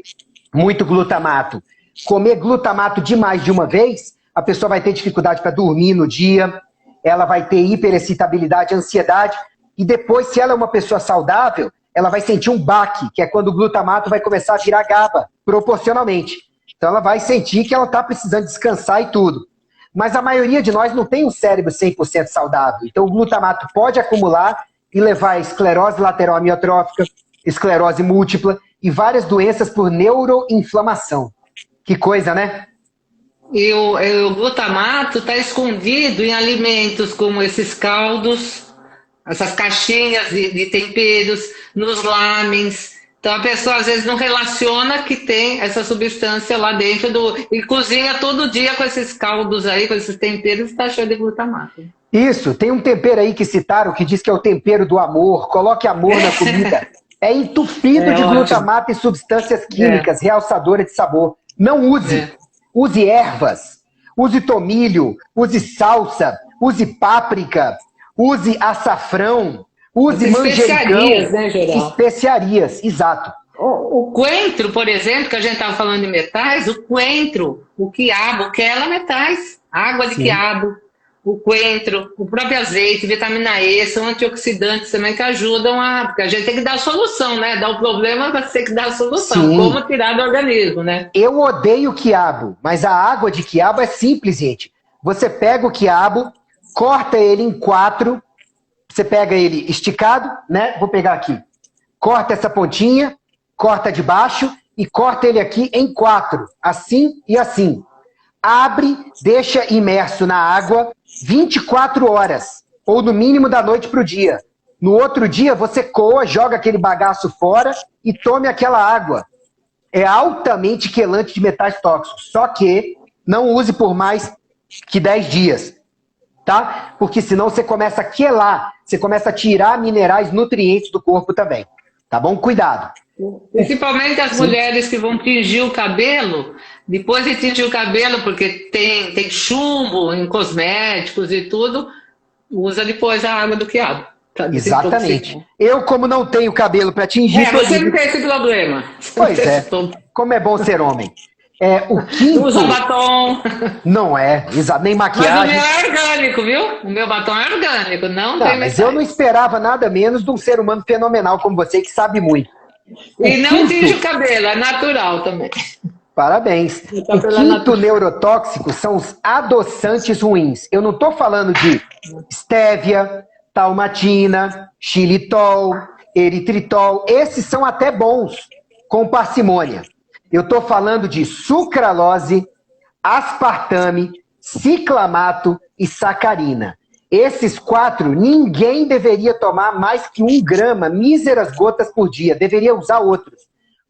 muito glutamato, comer glutamato demais de uma vez, a pessoa vai ter dificuldade para dormir no dia, ela vai ter hiperexcitabilidade, ansiedade, e depois, se ela é uma pessoa saudável, ela vai sentir um baque, que é quando o glutamato vai começar a virar GABA, proporcionalmente. Então ela vai sentir que ela está precisando descansar e tudo. Mas a maioria de nós não tem um cérebro 100% saudável. Então o glutamato pode acumular e levar a esclerose lateral amiotrófica, esclerose múltipla e várias doenças por neuroinflamação. Que coisa, né? E o glutamato está escondido em alimentos como esses caldos, essas caixinhas de temperos, nos lamens. Então a pessoa às vezes não relaciona que tem essa substância lá dentro e cozinha todo dia com esses caldos aí, com esses temperos, está cheio de glutamato. Isso, tem um tempero aí que citaram que diz que é o tempero do amor, coloque amor na comida. É entupido de glutamato e substâncias químicas realçadoras de sabor. Não use. Use ervas, use tomilho, use salsa, use páprica, use açafrão, use manjericão. Especiarias, né, geral? Especiarias, exato. O coentro, por exemplo, que a gente estava falando de metais, o coentro, o quiabo, que é metais, água de quiabo, o coentro, o próprio azeite, vitamina E, são antioxidantes também que ajudam porque a gente tem que dar a solução, né? Dar o problema, mas tem que dar a solução. Sim. Como tirar do organismo, né? Eu odeio quiabo, mas a água de quiabo é simples, gente. Você pega o quiabo, corta ele em 4, você pega ele esticado, né? Vou pegar aqui. Corta essa pontinha, corta de baixo e corta ele aqui em 4, assim e assim. Abre, deixa imerso na água 24 horas, ou no mínimo da noite para o dia. No outro dia, você coa, joga aquele bagaço fora e tome aquela água. É altamente quelante de metais tóxicos. Só que não use por mais que 10 dias. Tá? Porque senão você começa a quelar, você começa a tirar minerais, nutrientes do corpo também. Tá bom? Cuidado. Principalmente as mulheres que vão tingir o cabelo, depois de tingir o cabelo, porque tem chumbo em cosméticos e tudo, usa depois a água do quiabo. Exatamente. Eu, como não tenho cabelo para tingir... você não tem esse problema. Pois é. Como é bom ser homem. O quinto... Não usa batom. Não é, nem maquiagem. Mas o meu é orgânico, viu? O meu batom é orgânico, não tem Mas eu não esperava nada menos de um ser humano fenomenal como você, que sabe muito. E não tinge o cabelo, é natural também. Parabéns. O quinto neurotóxico são os adoçantes ruins. Eu não estou falando de estévia, talmatina, xilitol, eritritol. Esses são até bons, com parcimônia. Eu estou falando de sucralose, aspartame, ciclamato e sacarina. Esses 4, ninguém deveria tomar mais que 1 grama, míseras gotas por dia. Deveria usar outros.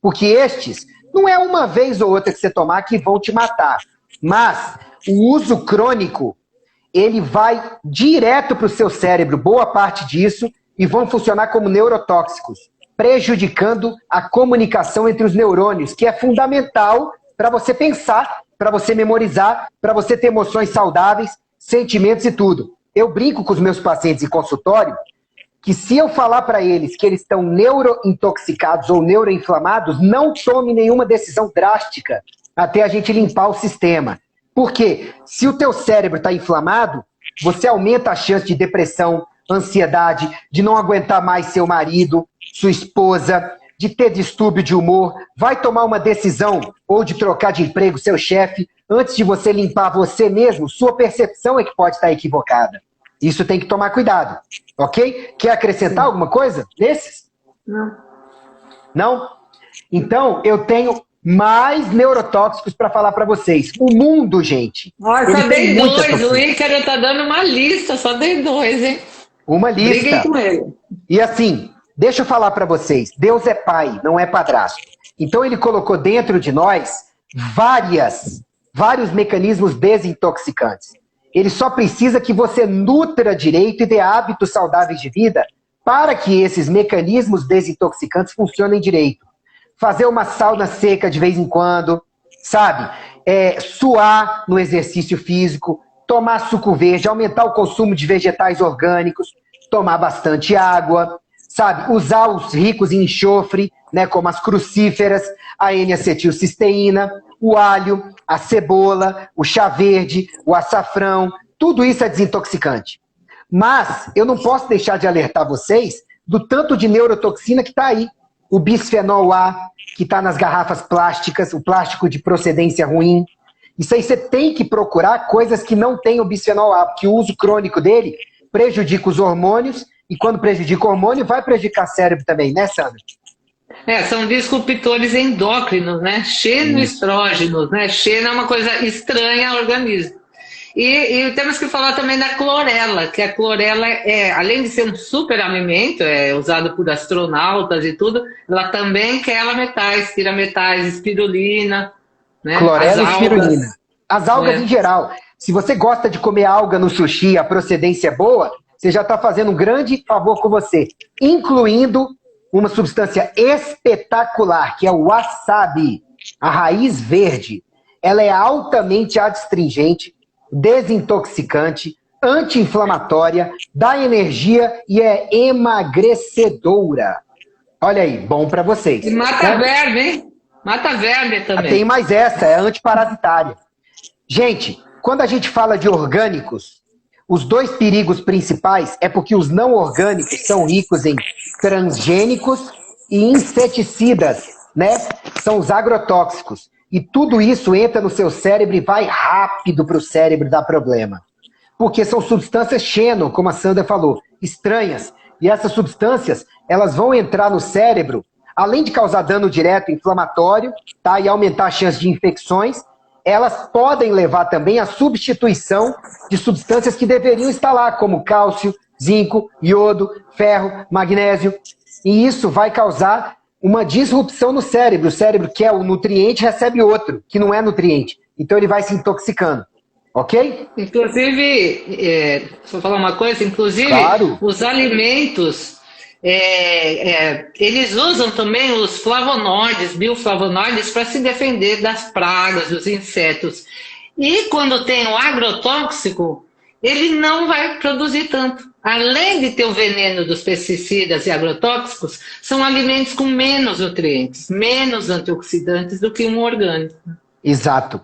Porque estes, não é uma vez ou outra que você tomar que vão te matar. Mas o uso crônico, ele vai direto para o seu cérebro, boa parte disso, e vão funcionar como neurotóxicos, prejudicando a comunicação entre os neurônios, que é fundamental para você pensar, para você memorizar, para você ter emoções saudáveis, sentimentos e tudo. Eu brinco com os meus pacientes em consultório que se eu falar para eles que eles estão neurointoxicados ou neuroinflamados, não tome nenhuma decisão drástica até a gente limpar o sistema. Por quê? Se o teu cérebro está inflamado, você aumenta a chance de depressão, ansiedade, de não aguentar mais seu marido, sua esposa, de ter distúrbio de humor, vai tomar uma decisão ou de trocar de emprego seu chefe, antes de você limpar você mesmo, sua percepção é que pode estar equivocada. Isso tem que tomar cuidado, ok? Quer acrescentar alguma coisa desses? Não. Não? Então, eu tenho mais neurotóxicos para falar para vocês. O mundo, gente. Só dei 2, o Ícaro tá dando uma lista, só dei 2, hein? Uma lista. Briguei com ele. E assim, deixa eu falar para vocês, Deus é pai, não é padrasto. Então ele colocou dentro de nós vários mecanismos desintoxicantes. Ele só precisa que você nutra direito e dê hábitos saudáveis de vida para que esses mecanismos desintoxicantes funcionem direito. Fazer uma sauna seca de vez em quando, sabe? Suar no exercício físico, tomar suco verde, aumentar o consumo de vegetais orgânicos, tomar bastante água, sabe? Usar os ricos em enxofre, né, como as crucíferas, a N-acetilcisteína, o alho, a cebola, o chá verde, o açafrão, tudo isso é desintoxicante. Mas eu não posso deixar de alertar vocês do tanto de neurotoxina que está aí. O bisfenol A, que está nas garrafas plásticas, o plástico de procedência ruim. Isso aí você tem que procurar coisas que não tem o bisfenol A, porque o uso crônico dele prejudica os hormônios, e quando prejudica o hormônio, vai prejudicar o cérebro também, né, Sandra? São disruptores endócrinos, né? Cheio de estrógenos, né? Cheio é uma coisa estranha ao organismo. E temos que falar também da clorela, que a clorela, além de ser um super alimento, é usado por astronautas e tudo, ela também quela metais, tira metais, espirulina, né? Clorela e espirulina. As algas em geral. Se você gosta de comer alga no sushi, a procedência é boa, você já está fazendo um grande favor com você, incluindo uma substância espetacular, que é o wasabi, a raiz verde. Ela é altamente adstringente, desintoxicante, anti-inflamatória, dá energia e é emagrecedora. Olha aí, bom para vocês. E mata verme, hein? Mata verme também. Tem mais essa, é antiparasitária. Gente, quando a gente fala de orgânicos, os 2 perigos principais é porque os não orgânicos são ricos em transgênicos e inseticidas, né? São os agrotóxicos. E tudo isso entra no seu cérebro e vai rápido para o cérebro dar problema. Porque são substâncias xeno, como a Sandra falou, estranhas. E essas substâncias, elas vão entrar no cérebro, além de causar dano direto inflamatório, tá? E aumentar a chance de infecções, elas podem levar também à substituição de substâncias que deveriam estar lá, como cálcio, zinco, iodo, ferro, magnésio. E isso vai causar uma disrupção no cérebro. O cérebro quer o nutriente, recebe outro, que não é nutriente. Então ele vai se intoxicando. Ok? Inclusive, vou falar uma coisa, inclusive Claro. os alimentos, eles usam também os flavonoides, bioflavonoides, para se defender das pragas, dos insetos. E quando tem o agrotóxico, ele não vai produzir tanto. Além de ter o veneno dos pesticidas e agrotóxicos, são alimentos com menos nutrientes, menos antioxidantes do que um orgânico. Exato.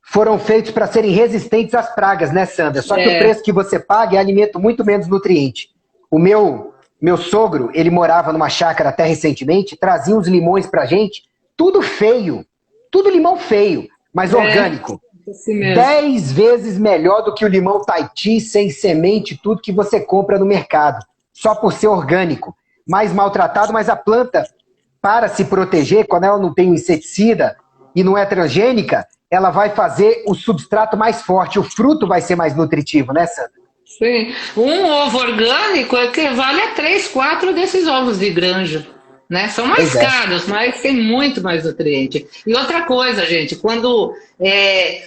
Foram feitos para serem resistentes às pragas, né, Sandra? Só que o preço que você paga é alimento muito menos nutriente. O meu sogro, ele morava numa chácara até recentemente, trazia uns limões pra gente, tudo feio, tudo limão feio, mas orgânico. Assim mesmo. 10 vezes melhor do que o limão Tahiti, sem semente, tudo que você compra no mercado, só por ser orgânico. Mais maltratado, mas a planta, para se proteger, quando ela não tem um inseticida e não é transgênica, ela vai fazer o substrato mais forte, o fruto vai ser mais nutritivo, né, Sandra? Sim. Um ovo orgânico equivale a 3, 4 desses ovos de granja. Né? São mais caros, mas tem muito mais nutriente. E outra coisa, gente, quando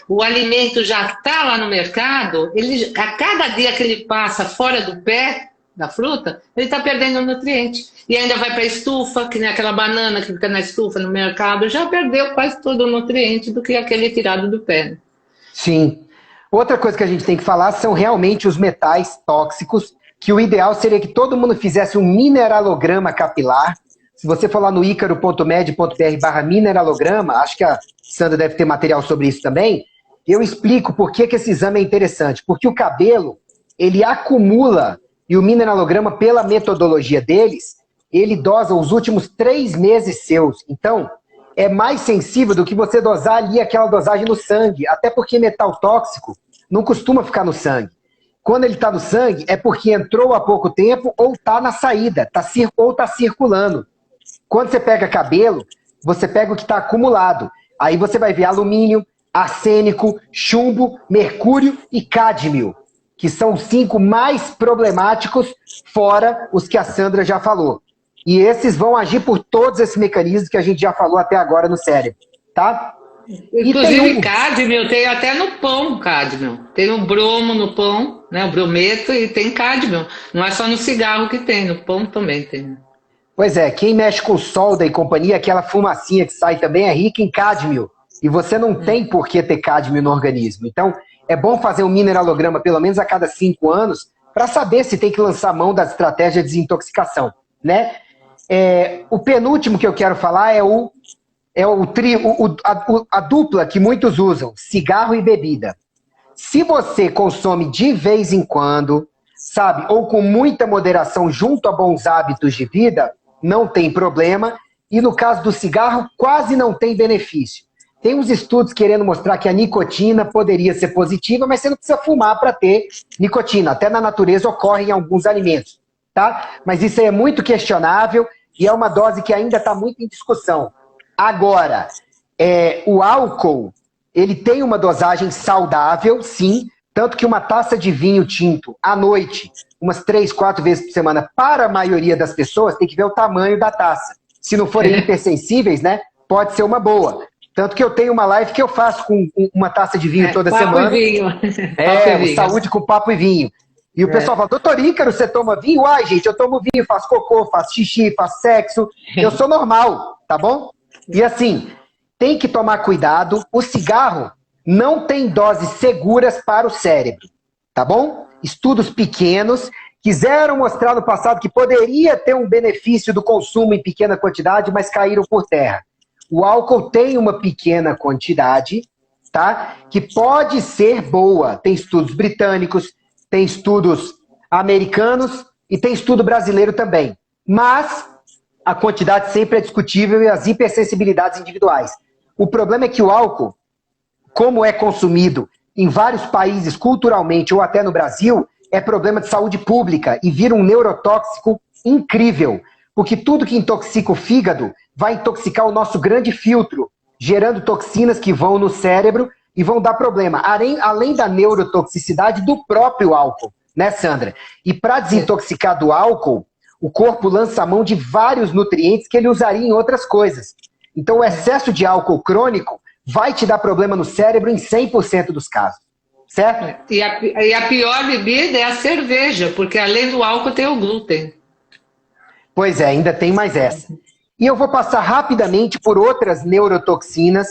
o alimento já está lá no mercado, a cada dia que ele passa fora do pé da fruta, ele está perdendo nutriente. E ainda vai para a estufa, que nem aquela banana que fica na estufa no mercado, já perdeu quase todo o nutriente do que aquele tirado do pé. Né? Sim. Outra coisa que a gente tem que falar são realmente os metais tóxicos, que o ideal seria que todo mundo fizesse um mineralograma capilar. Se você for lá no icaro.med.br/mineralograma, acho que a Sandra deve ter material sobre isso também, eu explico por que esse exame é interessante. Porque o cabelo, ele acumula, e o mineralograma, pela metodologia deles, ele dosa os últimos 3 meses seus. Então, é mais sensível do que você dosar ali aquela dosagem no sangue. Até porque metal tóxico não costuma ficar no sangue. Quando ele está no sangue, é porque entrou há pouco tempo ou está na saída, ou está circulando. Quando você pega cabelo, você pega o que está acumulado. Aí você vai ver alumínio, arsênico, chumbo, mercúrio e cádmio, que são os 5 mais problemáticos, fora os que a Sandra já falou. E esses vão agir por todos esses mecanismos que a gente já falou até agora no cérebro, tá? Inclusive cádmio tem até no pão, cádmio. Tem o bromo no pão, né, o brometo, e tem cádmio. Não é só no cigarro que tem, no pão também tem. Pois é, quem mexe com solda e companhia, aquela fumacinha que sai também é rica em cádmio. E você não tem por que ter cádmio no organismo. Então, é bom fazer um mineralograma pelo menos a cada 5 anos para saber se tem que lançar mão da estratégia de desintoxicação, né? O penúltimo que eu quero falar é a dupla que muitos usam, cigarro e bebida. Se você consome de vez em quando, sabe, ou com muita moderação junto a bons hábitos de vida, não tem problema. E no caso do cigarro, quase não tem benefício. Tem uns estudos querendo mostrar que a nicotina poderia ser positiva, mas você não precisa fumar para ter nicotina. Até na natureza ocorre em alguns alimentos, tá? Mas isso aí é muito questionável e é uma dose que ainda está muito em discussão. Agora, o álcool, ele tem uma dosagem saudável, sim, tanto que uma taça de vinho tinto à noite, umas 3, 4 vezes por semana, para a maioria das pessoas, tem que ver o tamanho da taça. Se não forem hipersensíveis, né, pode ser uma boa. Tanto que eu tenho uma live que eu faço com uma taça de vinho toda semana. Papo e vinho. Saúde com papo e vinho. E o pessoal fala, doutor Ícaro, você toma vinho? Ai, gente, eu tomo vinho, faço cocô, faço xixi, faço sexo. Eu sou normal, tá bom? E assim, tem que tomar cuidado. O cigarro não tem doses seguras para o cérebro, tá bom? Estudos pequenos quiseram mostrar no passado que poderia ter um benefício do consumo em pequena quantidade, mas caíram por terra. O álcool tem uma pequena quantidade, tá? Que pode ser boa. Tem estudos britânicos, tem estudos americanos e tem estudo brasileiro também. Mas a quantidade sempre é discutível e as hipersensibilidades individuais. O problema é que o álcool, como é consumido em vários países culturalmente ou até no Brasil, é problema de saúde pública e vira um neurotóxico incrível. Porque tudo que intoxica o fígado vai intoxicar o nosso grande filtro, gerando toxinas que vão no cérebro e vão dar problema. Além da neurotoxicidade do próprio álcool. né, Sandra? E para desintoxicar do álcool, o corpo lança a mão de vários nutrientes que ele usaria em outras coisas. Então, o excesso de álcool crônico vai te dar problema no cérebro em 100% dos casos, certo? E a pior bebida é a cerveja, porque além do álcool tem o glúten. Pois é, ainda tem mais essa. E eu vou passar rapidamente por outras neurotoxinas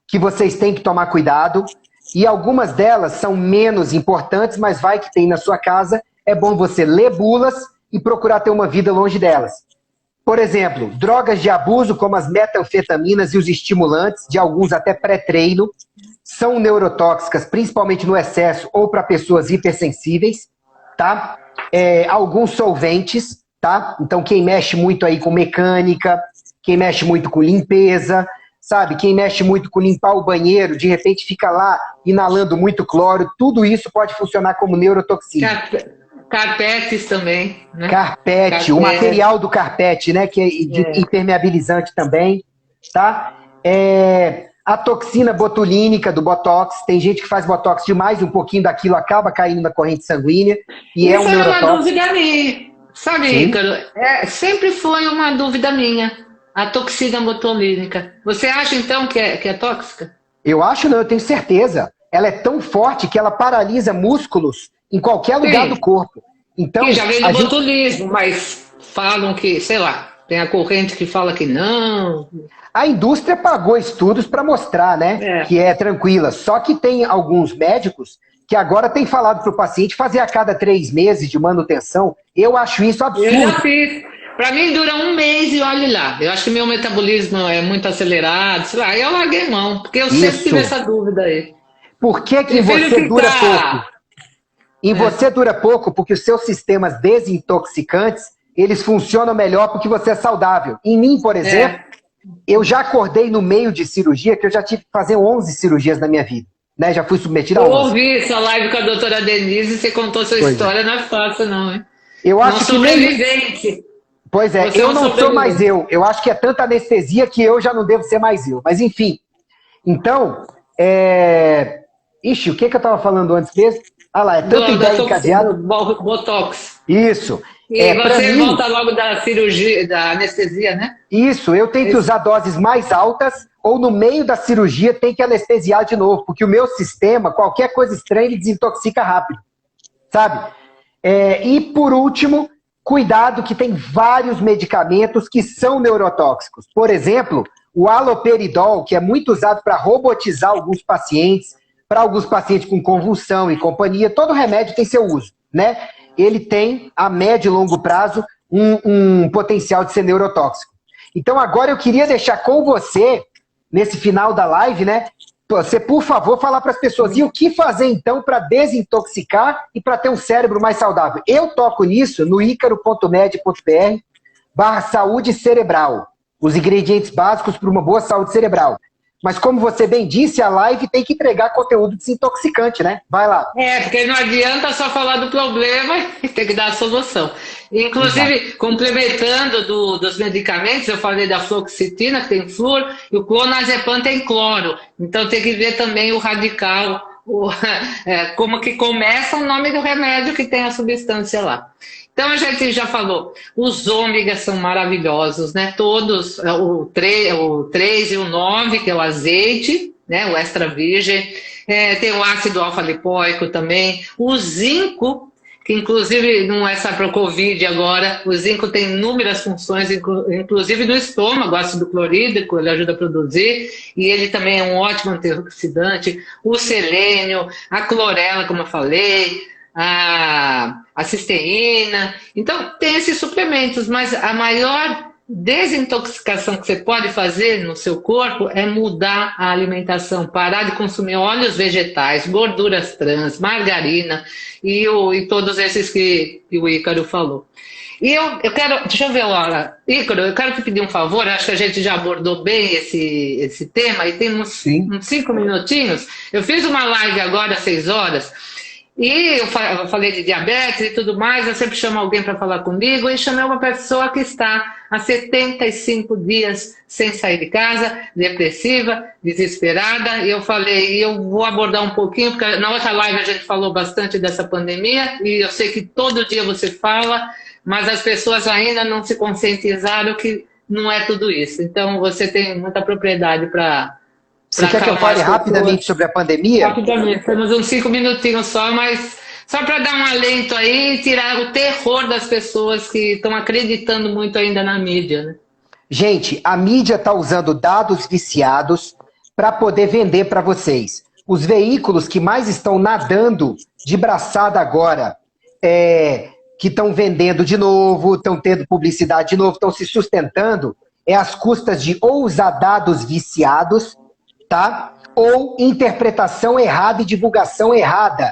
que vocês têm que tomar cuidado. E algumas delas são menos importantes, mas vai que tem na sua casa. É bom você ler bulas e procurar ter uma vida longe delas. Por exemplo, drogas de abuso como as metanfetaminas e os estimulantes, de alguns até pré-treino, são neurotóxicas, principalmente no excesso ou para pessoas hipersensíveis, tá? Alguns solventes, tá? Então quem mexe muito aí com mecânica, quem mexe muito com limpeza, sabe? Quem mexe muito com limpar o banheiro, de repente fica lá inalando muito cloro, tudo isso pode funcionar como neurotoxina. Carpetes também, né? Carpete, o material do carpete, né? Que é impermeabilizante também, tá? A toxina botulínica do Botox, tem gente que faz Botox demais e um pouquinho daquilo acaba caindo na corrente sanguínea. E isso é um neurotóxico. Uma dúvida minha, sabe, Ícaro? Sempre foi uma dúvida minha, a toxina botulínica. Você acha, então, que é tóxica? Eu acho não, eu tenho certeza. Ela é tão forte que ela paralisa músculos em qualquer lugar do corpo. Então, já veio do botulismo, mas falam que, sei lá, tem a corrente que fala que não. A indústria pagou estudos para mostrar, né, que é tranquila. Só que tem alguns médicos que agora têm falado para o paciente fazer a cada 3 meses de manutenção. Eu acho isso absurdo. Eu já fiz. Para mim dura 1 mês e olhe lá. Eu acho que meu metabolismo é muito acelerado. Sei lá, aí eu larguei mão, porque eu sempre tive essa dúvida aí. Por que em você dura pouco? Em você dura pouco porque os seus sistemas desintoxicantes, eles funcionam melhor porque você é saudável. Em mim, por exemplo, eu já acordei no meio de cirurgia, que eu já tive que fazer 11 cirurgias na minha vida. Né? Já fui submetido a 11. Eu ouvi sua live com a doutora Denise e você contou sua história, não é fácil não, hein? Eu acho que sobrevivente. Pois é, eu não sou mais eu. Eu acho que é tanta anestesia que eu já não devo ser mais eu. Mas enfim. Então, Ixi, o que eu estava falando antes mesmo? Ah lá, é tanta ideia encadeada. Botox. Isso. E você volta logo da cirurgia, da anestesia, né? Isso, eu tenho que usar doses mais altas ou no meio da cirurgia tem que anestesiar de novo, porque o meu sistema, qualquer coisa estranha, ele desintoxica rápido, sabe? E por último, cuidado que tem vários medicamentos que são neurotóxicos. Por exemplo, o haloperidol, que é muito usado para robotizar alguns pacientes, para alguns pacientes com convulsão e companhia, todo remédio tem seu uso, né? Ele tem, a médio e longo prazo, um potencial de ser neurotóxico. Então agora eu queria deixar com você, nesse final da live, né? Você, por favor, falar para as pessoas, e o que fazer então para desintoxicar e para ter um cérebro mais saudável? Eu toco nisso no icaro.med.br/saúde cerebral. Os ingredientes básicos para uma boa saúde cerebral. Mas como você bem disse, a live tem que entregar conteúdo desintoxicante, né? Vai lá. Porque não adianta só falar do problema e tem que dar a solução. Inclusive, complementando dos medicamentos, eu falei da fluoxetina, que tem flúor, e o clonazepam tem cloro. Então tem que ver também o radical, como que começa o nome do remédio que tem a substância lá. Então a gente já falou, os ômegas são maravilhosos, né? Todos, o 3 e o 9, que é o azeite, né? O extra virgem, tem o ácido alfa-lipoico também, o zinco, que inclusive não é só para o Covid agora, o zinco tem inúmeras funções, inclusive no estômago, ácido clorídrico, ele ajuda a produzir, e ele também é um ótimo antioxidante, o selênio, a clorela, como eu falei, a cisteína. Então, tem esses suplementos, mas a maior desintoxicação que você pode fazer no seu corpo é mudar a alimentação, parar de consumir óleos vegetais, gorduras trans, margarina e todos esses que o Ícaro falou. E eu quero, deixa eu ver, Laura, Ícaro, eu quero te pedir um favor, acho que a gente já abordou bem esse tema e temos uns 5 minutinhos. Eu fiz uma live agora às 6 horas E eu falei de diabetes e tudo mais, eu sempre chamo alguém para falar comigo, e chamei uma pessoa que está há 75 dias sem sair de casa, depressiva, desesperada, e eu falei, eu vou abordar um pouquinho, porque na outra live a gente falou bastante dessa pandemia, e eu sei que todo dia você fala, mas as pessoas ainda não se conscientizaram que não é tudo isso. Então você tem muita propriedade para... Você quer que eu fale rapidamente sobre a pandemia? Rapidamente, temos uns 5 minutinhos só, mas só para dar um alento aí e tirar o terror das pessoas que estão acreditando muito ainda na mídia, né? Gente, a mídia está usando dados viciados para poder vender para vocês. Os veículos que mais estão nadando de braçada agora, que estão vendendo de novo, estão tendo publicidade de novo, estão se sustentando, às custas de ou usar dados viciados, tá? Ou interpretação errada e divulgação errada,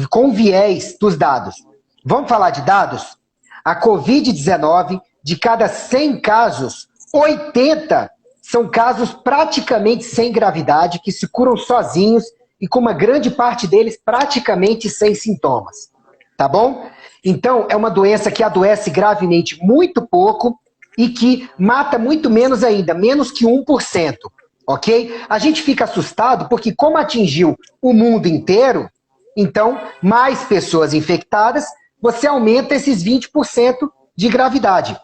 com viés dos dados. Vamos falar de dados? A Covid-19, de cada 100 casos, 80 são casos praticamente sem gravidade, que se curam sozinhos e com uma grande parte deles praticamente sem sintomas. Tá bom? Então, é uma doença que adoece gravemente muito pouco e que mata muito menos ainda, menos que 1%. Ok? A gente fica assustado porque como atingiu o mundo inteiro, então mais pessoas infectadas, você aumenta esses 20% de gravidade,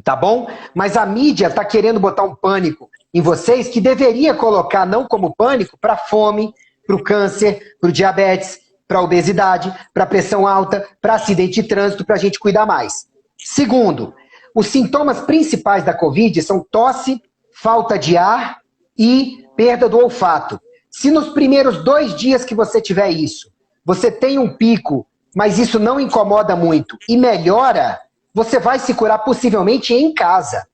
tá bom? Mas a mídia está querendo botar um pânico em vocês que deveria colocar não como pânico para fome, para o câncer, para o diabetes, para a obesidade, para a pressão alta, para acidente de trânsito, para a gente cuidar mais. Segundo, os sintomas principais da Covid são tosse, falta de ar e perda do olfato. Se nos primeiros 2 dias que você tiver isso, você tem um pico, mas isso não incomoda muito e melhora, você vai se curar possivelmente em casa.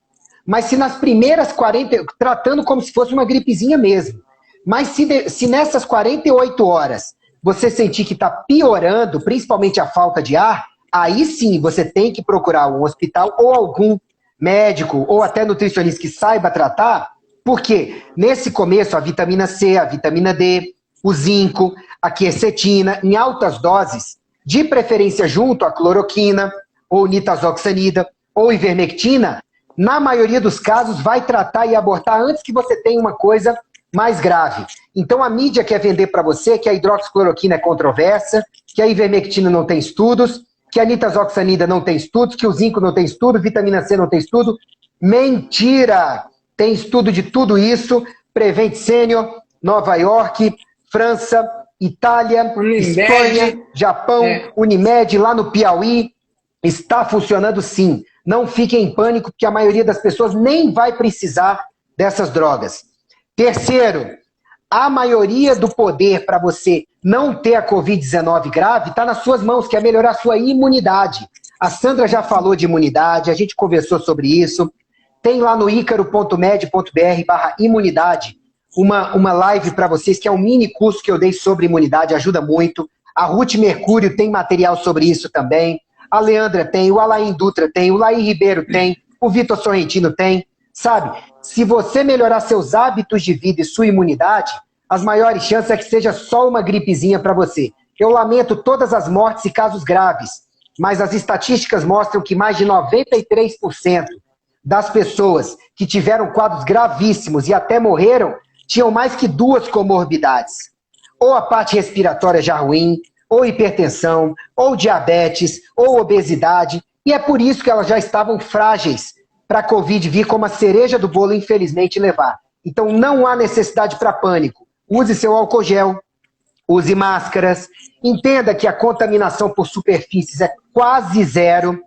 Mas se nas primeiras 40, tratando como se fosse uma gripezinha mesmo, mas se nessas 48 horas você sentir que está piorando, principalmente a falta de ar, aí sim você tem que procurar um hospital ou algum médico ou até nutricionista que saiba tratar. Porque nesse começo a vitamina C, a vitamina D, o zinco, a quercetina, em altas doses, de preferência junto à cloroquina, ou nitazoxanida, ou ivermectina, na maioria dos casos vai tratar e abortar antes que você tenha uma coisa mais grave. Então a mídia quer vender para você que a hidroxicloroquina é controversa, que a ivermectina não tem estudos, que a nitazoxanida não tem estudos, que o zinco não tem estudo, vitamina C não tem estudo. Mentira! Tem estudo de tudo isso, Prevent Senior, Nova York, França, Itália, Unimed, Espanha, Japão, Unimed, lá no Piauí. Está funcionando sim. Não fiquem em pânico, porque a maioria das pessoas nem vai precisar dessas drogas. Terceiro, a maioria do poder para você não ter a Covid-19 grave está nas suas mãos, que é melhorar a sua imunidade. A Sandra já falou de imunidade, a gente conversou sobre isso. Tem lá no icaro.med.br/imunidade uma live para vocês, que é um mini curso que eu dei sobre imunidade, ajuda muito. A Ruth Mercúrio tem material sobre isso também. A Leandra tem, o Alain Dutra tem, o Laí Ribeiro tem, o Vitor Sorrentino tem. Sabe, se você melhorar seus hábitos de vida e sua imunidade, as maiores chances é que seja só uma gripezinha para você. Eu lamento todas as mortes e casos graves, mas as estatísticas mostram que mais de 93% das pessoas que tiveram quadros gravíssimos e até morreram, tinham mais que 2 comorbidades. Ou a parte respiratória já ruim, ou hipertensão, ou diabetes, ou obesidade, e é por isso que elas já estavam frágeis para a Covid vir como a cereja do bolo, infelizmente, levar. Então não há necessidade para pânico. Use seu álcool gel, use máscaras, entenda que a contaminação por superfícies é quase zero,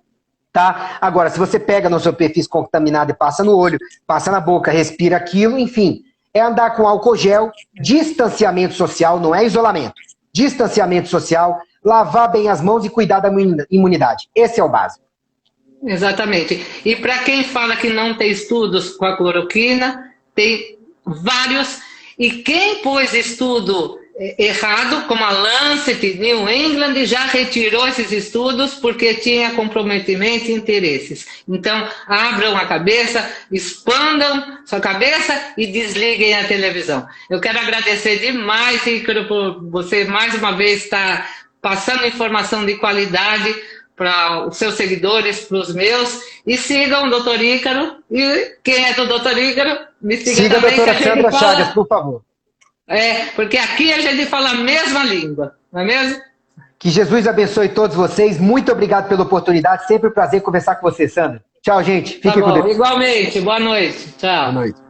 tá? Agora, se você pega na superfície contaminada e passa no olho, passa na boca, respira aquilo, enfim, é andar com álcool gel, distanciamento social, não é isolamento, distanciamento social, lavar bem as mãos e cuidar da imunidade. Esse é o básico. Exatamente. E para quem fala que não tem estudos com a cloroquina, tem vários. E quem pôs estudo errado, como a Lancet, New England, já retirou esses estudos porque tinha comprometimento e interesses. Então, abram a cabeça, expandam sua cabeça e desliguem a televisão. Eu quero agradecer demais, Ícaro, por você mais uma vez estar passando informação de qualidade para os seus seguidores, para os meus, e sigam o Dr. Ícaro, e quem é do Dr. Ícaro, me siga também. Siga a doutora Sandra Chagas, por favor. Porque aqui a gente fala a mesma língua, não é mesmo? Que Jesus abençoe todos vocês. Muito obrigado pela oportunidade. Sempre um prazer conversar com você, Sandra. Tchau, gente. Fiquem com Deus. Igualmente. Boa noite. Tchau. Boa noite.